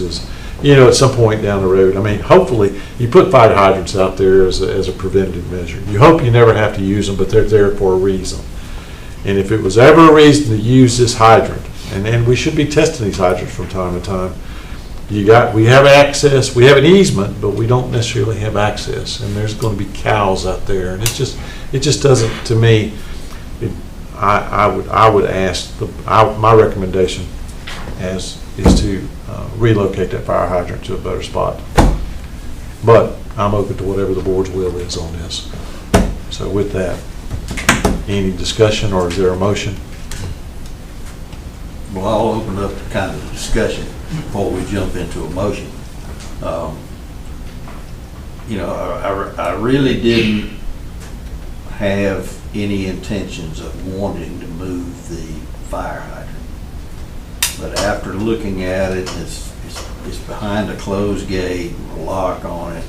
at some point down the road, hopefully you put fire hydrants out there as a preventative measure. You hope you never have to use them, but they're there for a reason. And if it was ever a reason to use this hydrant, and we should be testing these hydrants from time to time, we have access, we have an easement, but we don't necessarily have access, and there's going to be cows out there, and it just doesn't, to me, I would ask, my recommendation is to relocate that fire hydrant to a better spot. But I'm open to whatever the board's will is on this. So with that, any discussion or is there a motion? Well, I'll open up to kind of discussion before we jump into a motion. I really didn't have any intentions of wanting to move the fire hydrant. But after looking at it, it's behind a closed gate, with a lock on it.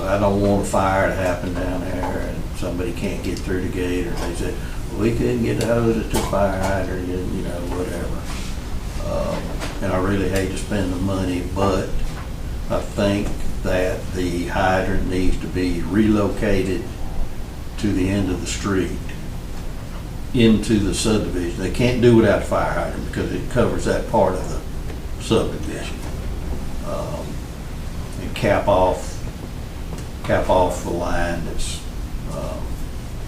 I don't want a fire to happen down there and somebody can't get through the gate, or they said, well, we couldn't get the hose to the fire hydrant, whatever. And I really hate to spend the money, but I think that the hydrant needs to be relocated to the end of the street into the subdivision. They can't do without a fire hydrant because it covers that part of the subdivision. And cap off the line that's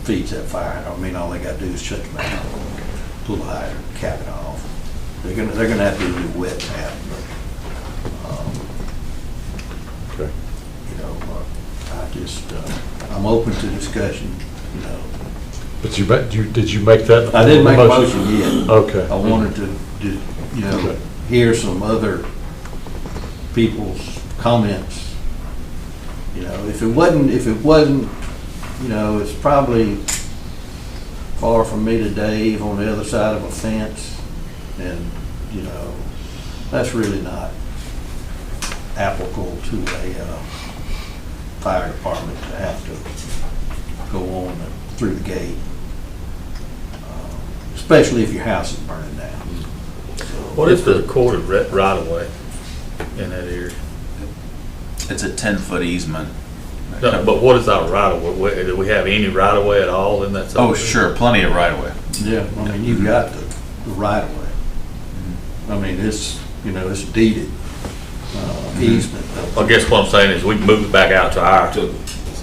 feeds that fire hydrant. All they got to do is shut the mouth, pull the hydrant, cap it off. They're gonna have to do a wet tap, but Okay. I'm open to discussion. But did you make that? I didn't make a motion yet. Okay. I wanted to Okay. hear some other people's comments. If it wasn't, it's probably far from me to Dave on the other side of a fence, and that's really not applicable to a fire department to have to go on through the gate, especially if your house is burning down. What is the recorded right of way in that area? It's a 10-foot easement. No, but what is our right of way? Do we have any right of way at all in that? Oh, subdivision? sure, plenty of right of way. Yeah, you've got the right of way. It's deeded easement. I guess what I'm saying is we can move it back out to our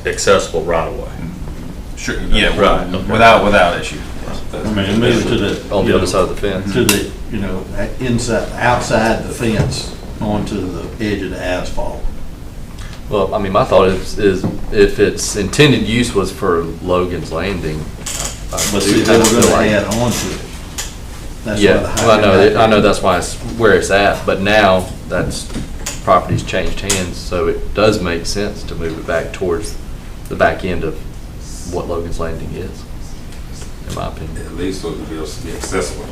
accessible right of way. Sure, yeah, Right, okay. without issue. Move it to the. On the other side of the fence. To the, outside the fence onto the edge of the asphalt. Well, I mean, my thought is if its intended use was for Logan's Landing. But see, they were gonna add on to it. That's why Yeah, the well, hydrant- I know that's why it's where it's at, but now that's, property's changed hands, so it does make sense to move it back towards the back end of what Logan's Landing is, in my opinion. At least so it will be accessible.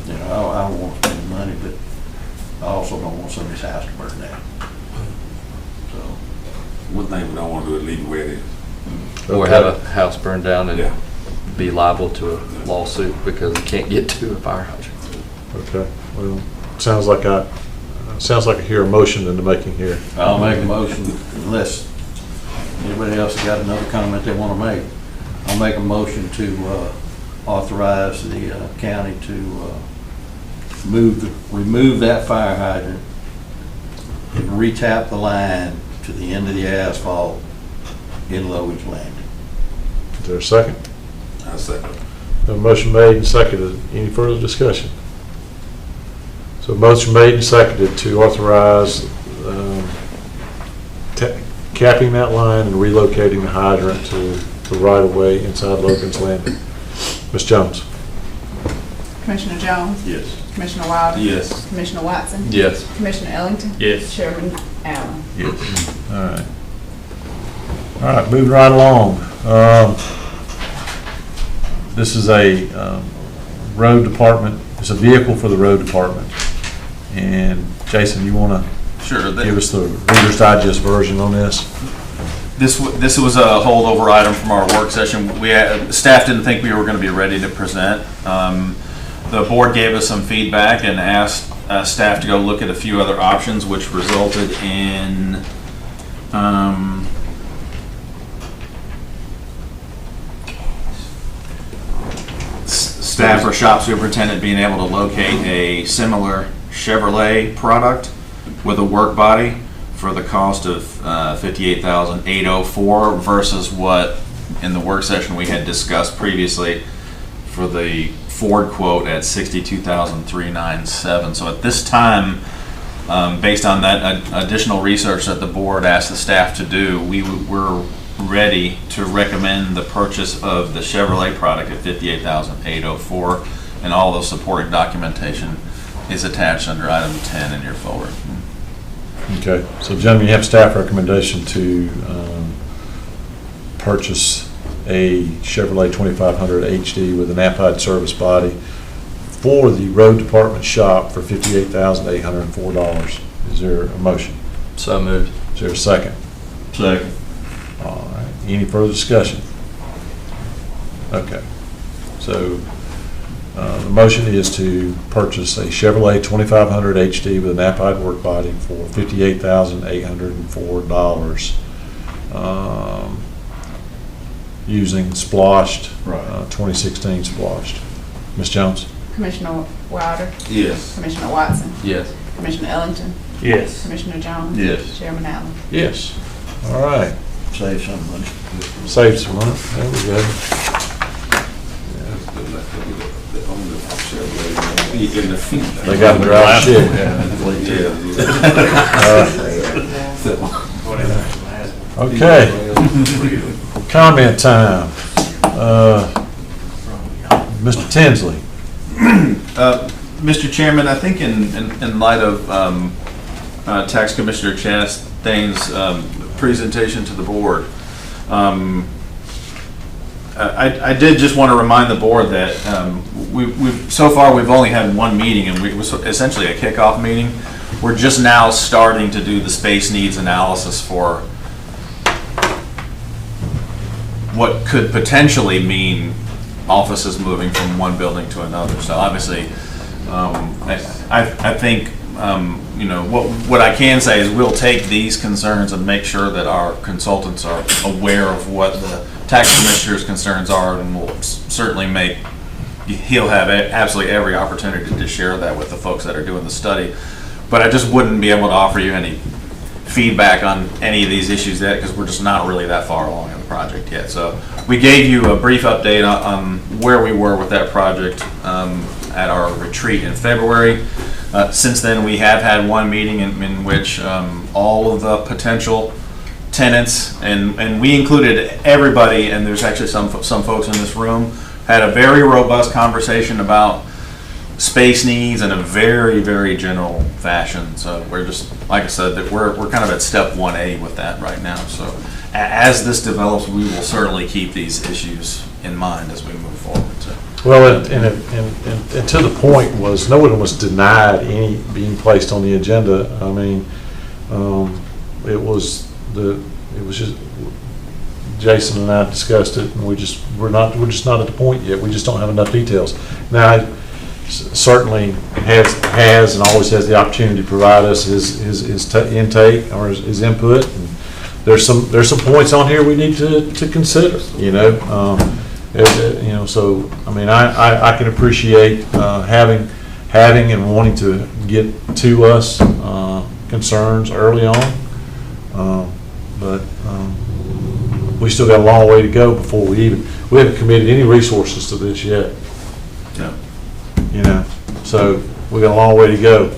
You know, I don't want to spend money, but I also don't want somebody's house to burn down. So, One thing we don't want to do is leave it where it is. Or have a house burned down Yeah. and be liable to a lawsuit because you can't get to a fire hydrant. Okay, well, sounds like I hear a motion in the making here. I'll make a motion unless anybody else has got another comment they want to make. I'll make a motion to authorize the county to remove that fire hydrant and retap the line to the end of the asphalt in Logan's Landing. Is there a second? I second. A motion made and seconded. Any further discussion? So motion made and seconded to authorize capping that line and relocating the hydrant to the right-of-way inside Logan's Landing. Ms. Jones? Commissioner Jones? Yes. Commissioner Wilder? Yes. Commissioner Watson? Yes. Commissioner Ellington? Yes. Chairman Allen? All right. All right, moving right along. This is a road department, it's a vehicle for the road department. And Jason, you want to Sure. give us the Reader's Digest version on this? This was a holdover item from our work session. Staff didn't think we were going to be ready to present. The board gave us some feedback and asked staff to go look at a few other options, which resulted in staff or shop superintendent being able to locate a similar Chevrolet product with a work body for the cost of $58,804 versus what in the work session we had discussed previously for the Ford quote at $62,397. So at this time, based on that additional research that the board asked the staff to do, we were ready to recommend the purchase of the Chevrolet product at $58,804, and all the supporting documentation is attached under item 10 in your folder. Okay, so gentlemen, you have staff recommendation to purchase a Chevrolet 2500 HD with an Apide service body for the road department shop for $58,804. Is there a motion? So moved. Is there a second? Second. All right, any further discussion? Okay, so the motion is to purchase a Chevrolet 2500 HD with an Apide work body for $58,804, using splashed, 2016 splashed. Ms. Jones? Commissioner Wilder? Yes. Commissioner Watson? Yes. Commissioner Ellington? Yes. Commissioner Jones? Yes. Chairman Allen? Yes. All right, Save some money. save some money, there we go. They got the right shit. Okay, comment time. Mr. Tinsley. Mr. Chairman, I think in light of Tax Commissioner Chastain's presentation to the board, I did just want to remind the board that so far we've only had one meeting, and it was essentially a kickoff meeting. We're just now starting to do the space needs analysis for what could potentially mean offices moving from one building to another. So obviously, I think, you know, what I can say is we'll take these concerns and make sure that our consultants are aware of what the tax commissioner's concerns are, and we'll certainly he'll have absolutely every opportunity to share that with the folks that are doing the study. But I just wouldn't be able to offer you any feedback on any of these issues yet, because we're just not really that far along in the project yet. So we gave you a brief update on where we were with that project. at our retreat in February. Since then, we have had one meeting in which all of the potential tenants, and we included everybody, and there's actually some folks in this room, had a very robust conversation about space needs in a very, very general fashion. So we're just, like I said, that we're kind of at step 1A with that right now. So as this develops, we will certainly keep these issues in mind as we move forward. So. Well, and to the point was, no one was denied any being placed on the agenda. I mean, it was just, Jason and I discussed it, and we're just not at the point yet. We just don't have enough details. Now, certainly has and always has the opportunity to provide us his intake or his input. And there's some points on here we need to consider. So I mean, I can appreciate having and wanting to get to us concerns early on, but we still got a long way to go before we haven't committed any resources to this yet. Yeah. So we got a long way to go.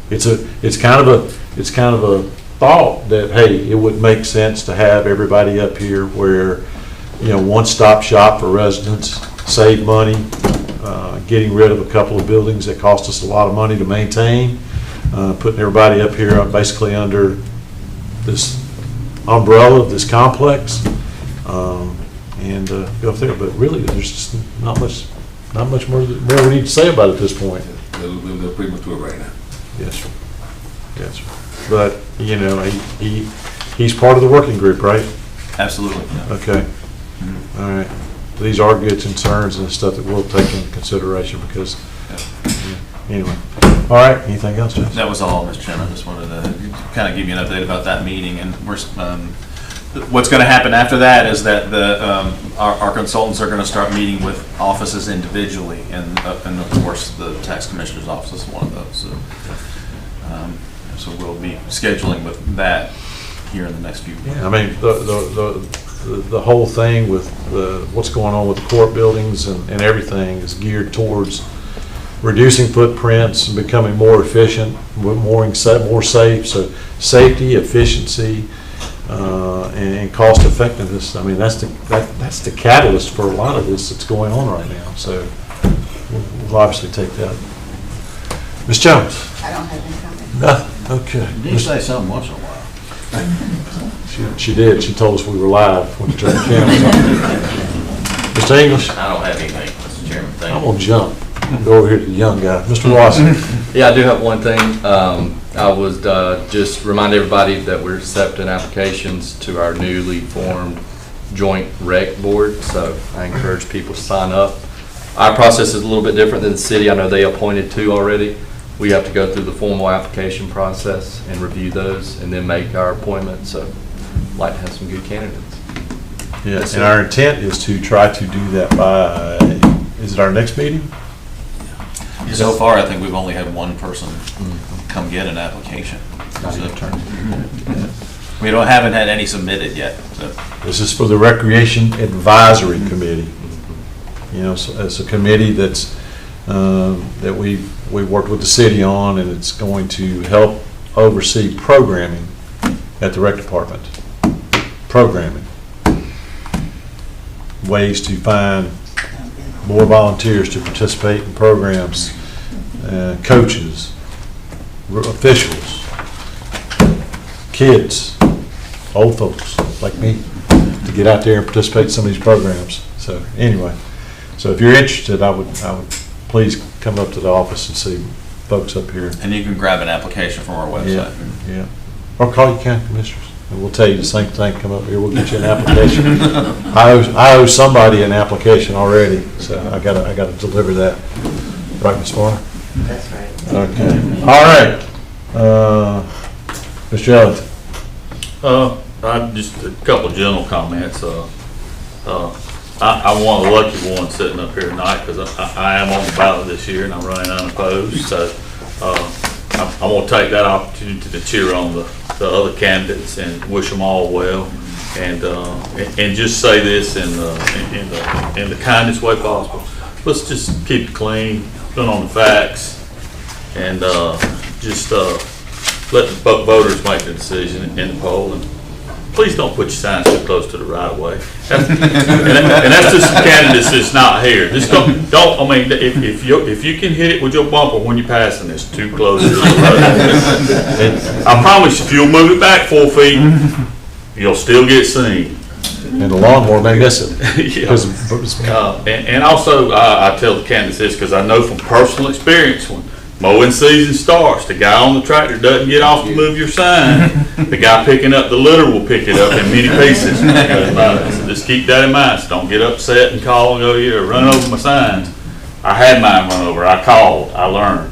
It's kind of a thought that, hey, it would make sense to have everybody up here where, one-stop shop for residents, save money, getting rid of a couple of buildings that cost us a lot of money to maintain, putting everybody up here basically under this umbrella of this complex, and go up there. But really, there's just not much more we need to say about it at this point. They're premature right now. Yes, sir. Yes, sir. But, he's part of the working group, right? Absolutely. Yeah. Okay. All right. These are good concerns and stuff that we'll take into consideration because, anyway. All right. Anything else, Jason? That was all, Mr. Chairman. I just wanted to kind of give you an update about that meeting, and what's going to happen after that is that our consultants are going to start meeting with offices individually, and of course the tax commissioner's office is one of those. So we'll be scheduling with that here in the next few weeks. Yeah, I mean, the whole thing with what's going on with the court buildings and everything is geared towards reducing footprints and becoming more efficient, more safe. So safety, efficiency, and cost effectiveness. I mean, that's the catalyst for a lot of this that's going on right now. So we'll obviously take that. Ms. Jones? I don't have any comment. No. Okay. You say something once in a while. She did. She told us we were live when you turned the cameras on. Mr. English? I don't have anything, Mr. Chairman. I'm Thank you. going to jump. Go over here to the young guy. Mr. Watson? Yeah, I do have one thing. I was just remind everybody that we're accepting applications to our newly formed joint rec board, so I encourage people to sign up. Our process is a little bit different than the city. I know they appointed 2 already. We have to go through the formal application process and review those and then make our appointment, so I'd like to have some good candidates. Yes, and our intent is to try to do that by, is it our next meeting? So far, I think we've only had one person come get an application. Not even turned. We haven't had any submitted yet. So. This is for the Recreation Advisory Committee. So it's a committee that's that we worked with the city on, and it's going to help oversee programming at the rec department. Programming. Ways to find more volunteers to participate in programs, coaches, officials, kids, old folks like me, to get out there and participate in some of these programs. So anyway, so if you're interested, I would please come up to the office and see folks up here. And you can grab an application from our website. Yeah. Or call your county commissioners, and we'll tell you the same thing. Come up here, we'll get you an application. I owe somebody an application already, so I gotta deliver that. Right, Ms. Warner? That's right. Okay. All right. Mr. Ellington. Just a couple of general comments. I'm one of the lucky ones sitting up here tonight because I am on the ballot this year and I'm running unopposed. So I'm going to take that opportunity to cheer on the other candidates and wish them all well, and just say this in the kindest way possible. Let's just keep it clean. put on the facts, and just let the voters make the decision in the poll. And please don't put your signs too close to the right of way. And that's just some candidates that's not here. Just don't, I mean, if you can hit it with your bumper when you're passing, it's too close to the road. I promise, if you'll move it back 4 feet, you'll still get seen. And the lawnmower may miss it. Yeah. 'Cause And also, I tell the candidates this because I know from personal experience, when mowing season starts, the guy on the tractor doesn't get off to move your sign. The guy picking up the litter will pick it up in many pieces. So just keep that in mind. So don't get upset and call and go, "Yeah, run over my signs." I had mine run over. I called. I learned.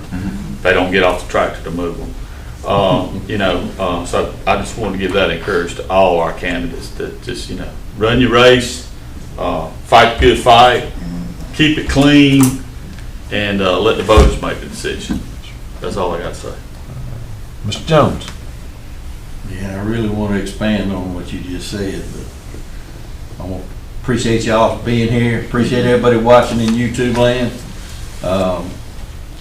They don't get off the tractor to move them. So I just want to give that encouragement to all our candidates that just, run your race, fight the good fight, keep it clean, and let the voters make the decision. That's all I got to say. Mr. Jones? Yeah, I really want to expand on what you just said, but I want to appreciate y'all for being here. Appreciate everybody watching in YouTube land.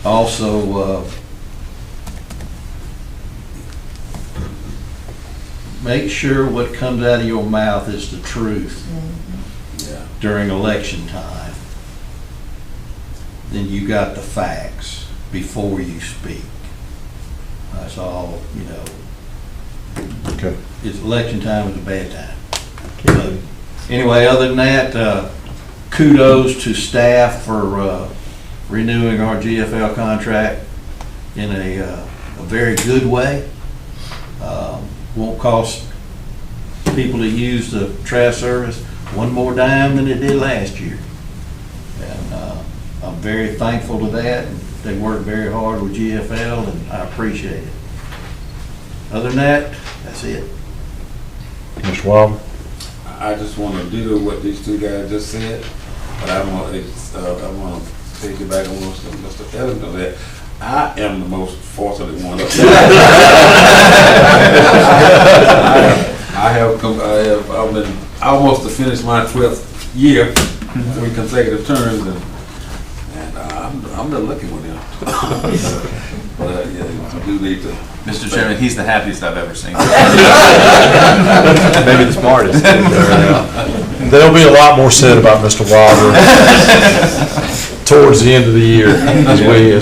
Also, make sure what comes out of your mouth is the truth during election time. Then you got the facts before you speak. That's all, Okay. It's election time is a bad time. But anyway, other than that, kudos to staff for renewing our GFL contract in a very good way. Won't cost people that use the trash service one more dime than it did last year. And I'm very thankful to that. They worked very hard with GFL, and I appreciate it. Other than that, that's it. Mr. Wild? I just want to do what these two guys just said, but I want to take it back on Mr. Evans on that. I am the most fortunate one up there. I've been almost to finish my 12th year, 3 consecutive terms, and I'm the lucky one now. But yeah, you do need to. Mr. Chairman, he's the happiest I've ever seen. Maybe the smartest. There'll be a lot more said about Mr. Wilder towards the end of the year as we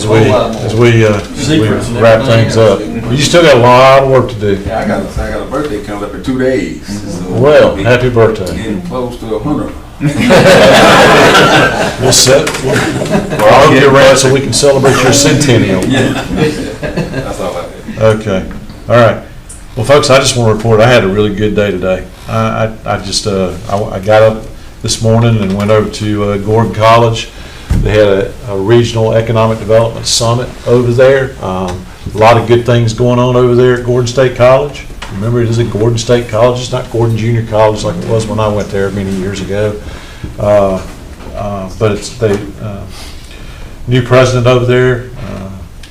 wrap things up. You still got a lot of work to do. Yeah, I got a birthday coming up in 2 days. So Well, happy birthday. getting close to 100. We'll all get around so we can celebrate your centennial. That's all I have. Okay, all right. Well, folks, I just want to report, I had a really good day today. I got up this morning and went over to Gordon College. They had a regional economic development summit over there. A lot of good things going on over there at Gordon State College. Remember, it is at Gordon State College. It's not Gordon Junior College like it was when I went there many years ago. But it's the new president over there,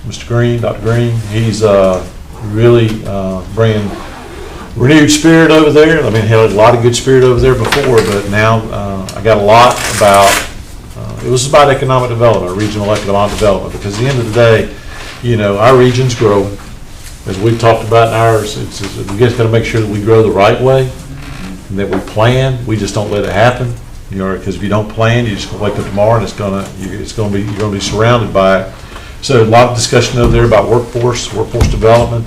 Mr. Green, Dr. Green. He's really bringing renewed spirit over there. I mean, he had a lot of good spirit over there before, but now I got a lot about, it was about economic development, regional economic development, because at the end of the day, our region's growing. As we've talked about in ours, we just got to make sure that we grow the right way, and that we plan. We just don't let it happen, because if you don't plan, you're just gonna wake up tomorrow and you're gonna be surrounded by it. So a lot of discussion over there about workforce development.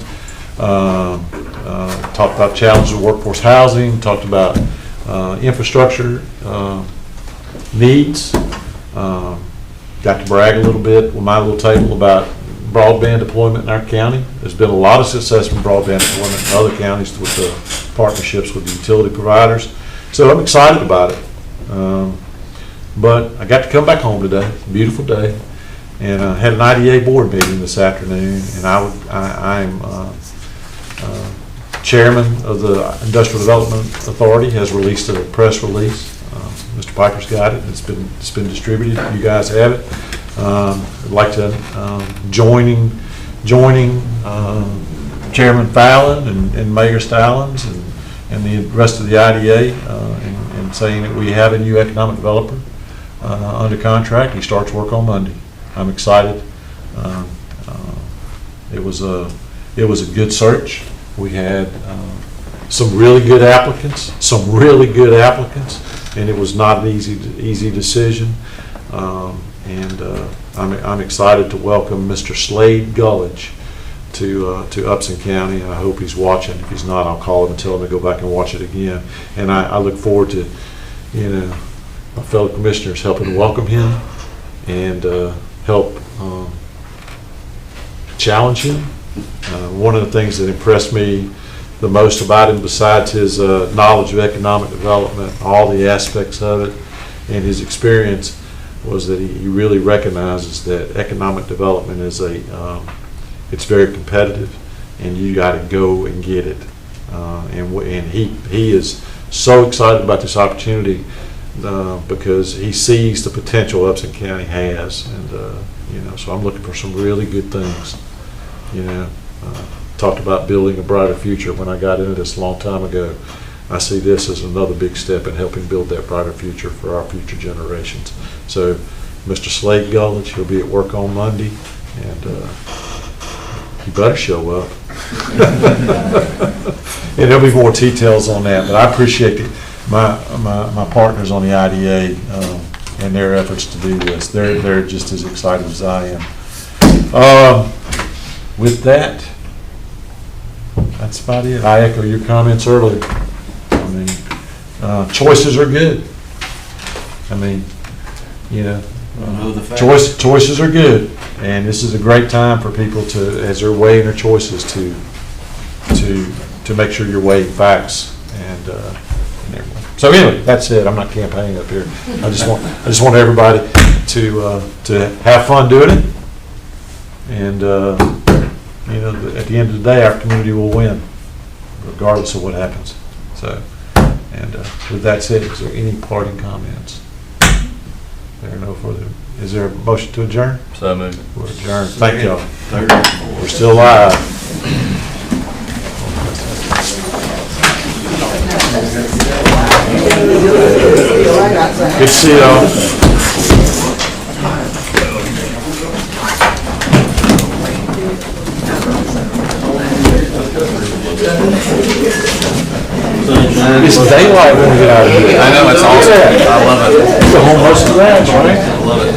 Talked about challenges of workforce housing. Talked about infrastructure needs. Got to brag a little bit with my little table about broadband deployment in our county. There's been a lot of success in broadband deployment in other counties with the partnerships with the utility providers. So I'm excited about it. But I got to come back home today, beautiful day, and had an IDA board meeting this afternoon, and I'm chairman of the Industrial Development Authority, has released a press release. Mr. Piper's got it. It's been distributed. You guys have it. I'd like to joining Chairman Fallon and Mayor Stallings and the rest of the IDA in saying that we have a new economic developer under contract. He starts work on Monday. I'm excited. It was a good search. We had some really good applicants, and it was not an easy decision. I'm excited to welcome Mr. Slade Gullidge to Upson County. I hope he's watching. If he's not, I'll call him and tell him to go back and watch it again. And I look forward to, my fellow commissioners helping welcome him and help challenge him. One of the things that impressed me the most about him, besides his knowledge of economic development, all the aspects of it, and his experience, was that he really recognizes that economic development is it's very competitive, and you got to go and get it. And he is so excited about this opportunity because he sees the potential Upson County has, and so I'm looking for some really good things. Talked about building a brighter future when I got into this a long time ago. I see this as another big step in helping build that brighter future for our future generations. So, Mr. Slade Gullidge, he'll be at work on Monday, and you better show up. And there'll be more details on that, but I appreciate my partners on the IDA and their efforts to do this. They're just as excited as I am. With that, that's about it. I echo your comments earlier. I mean, choices are good. I mean, choices are good, and this is a great time for people to, as they're weighing their choices, to make sure you're weighing facts and everything. So anyway, that's it. I'm not campaigning up here. I just want everybody to have fun doing it, and at the end of the day, our community will win, regardless of what happens. So, and with that said, is there any parting comments? There are no further. Is there a motion to adjourn? So moved. We're adjourned. Thank y'all. We're still live. Good to see y'all. It's daylight when we get out of here. I know, it's awesome. I love it. It's a home most of the right? I love it.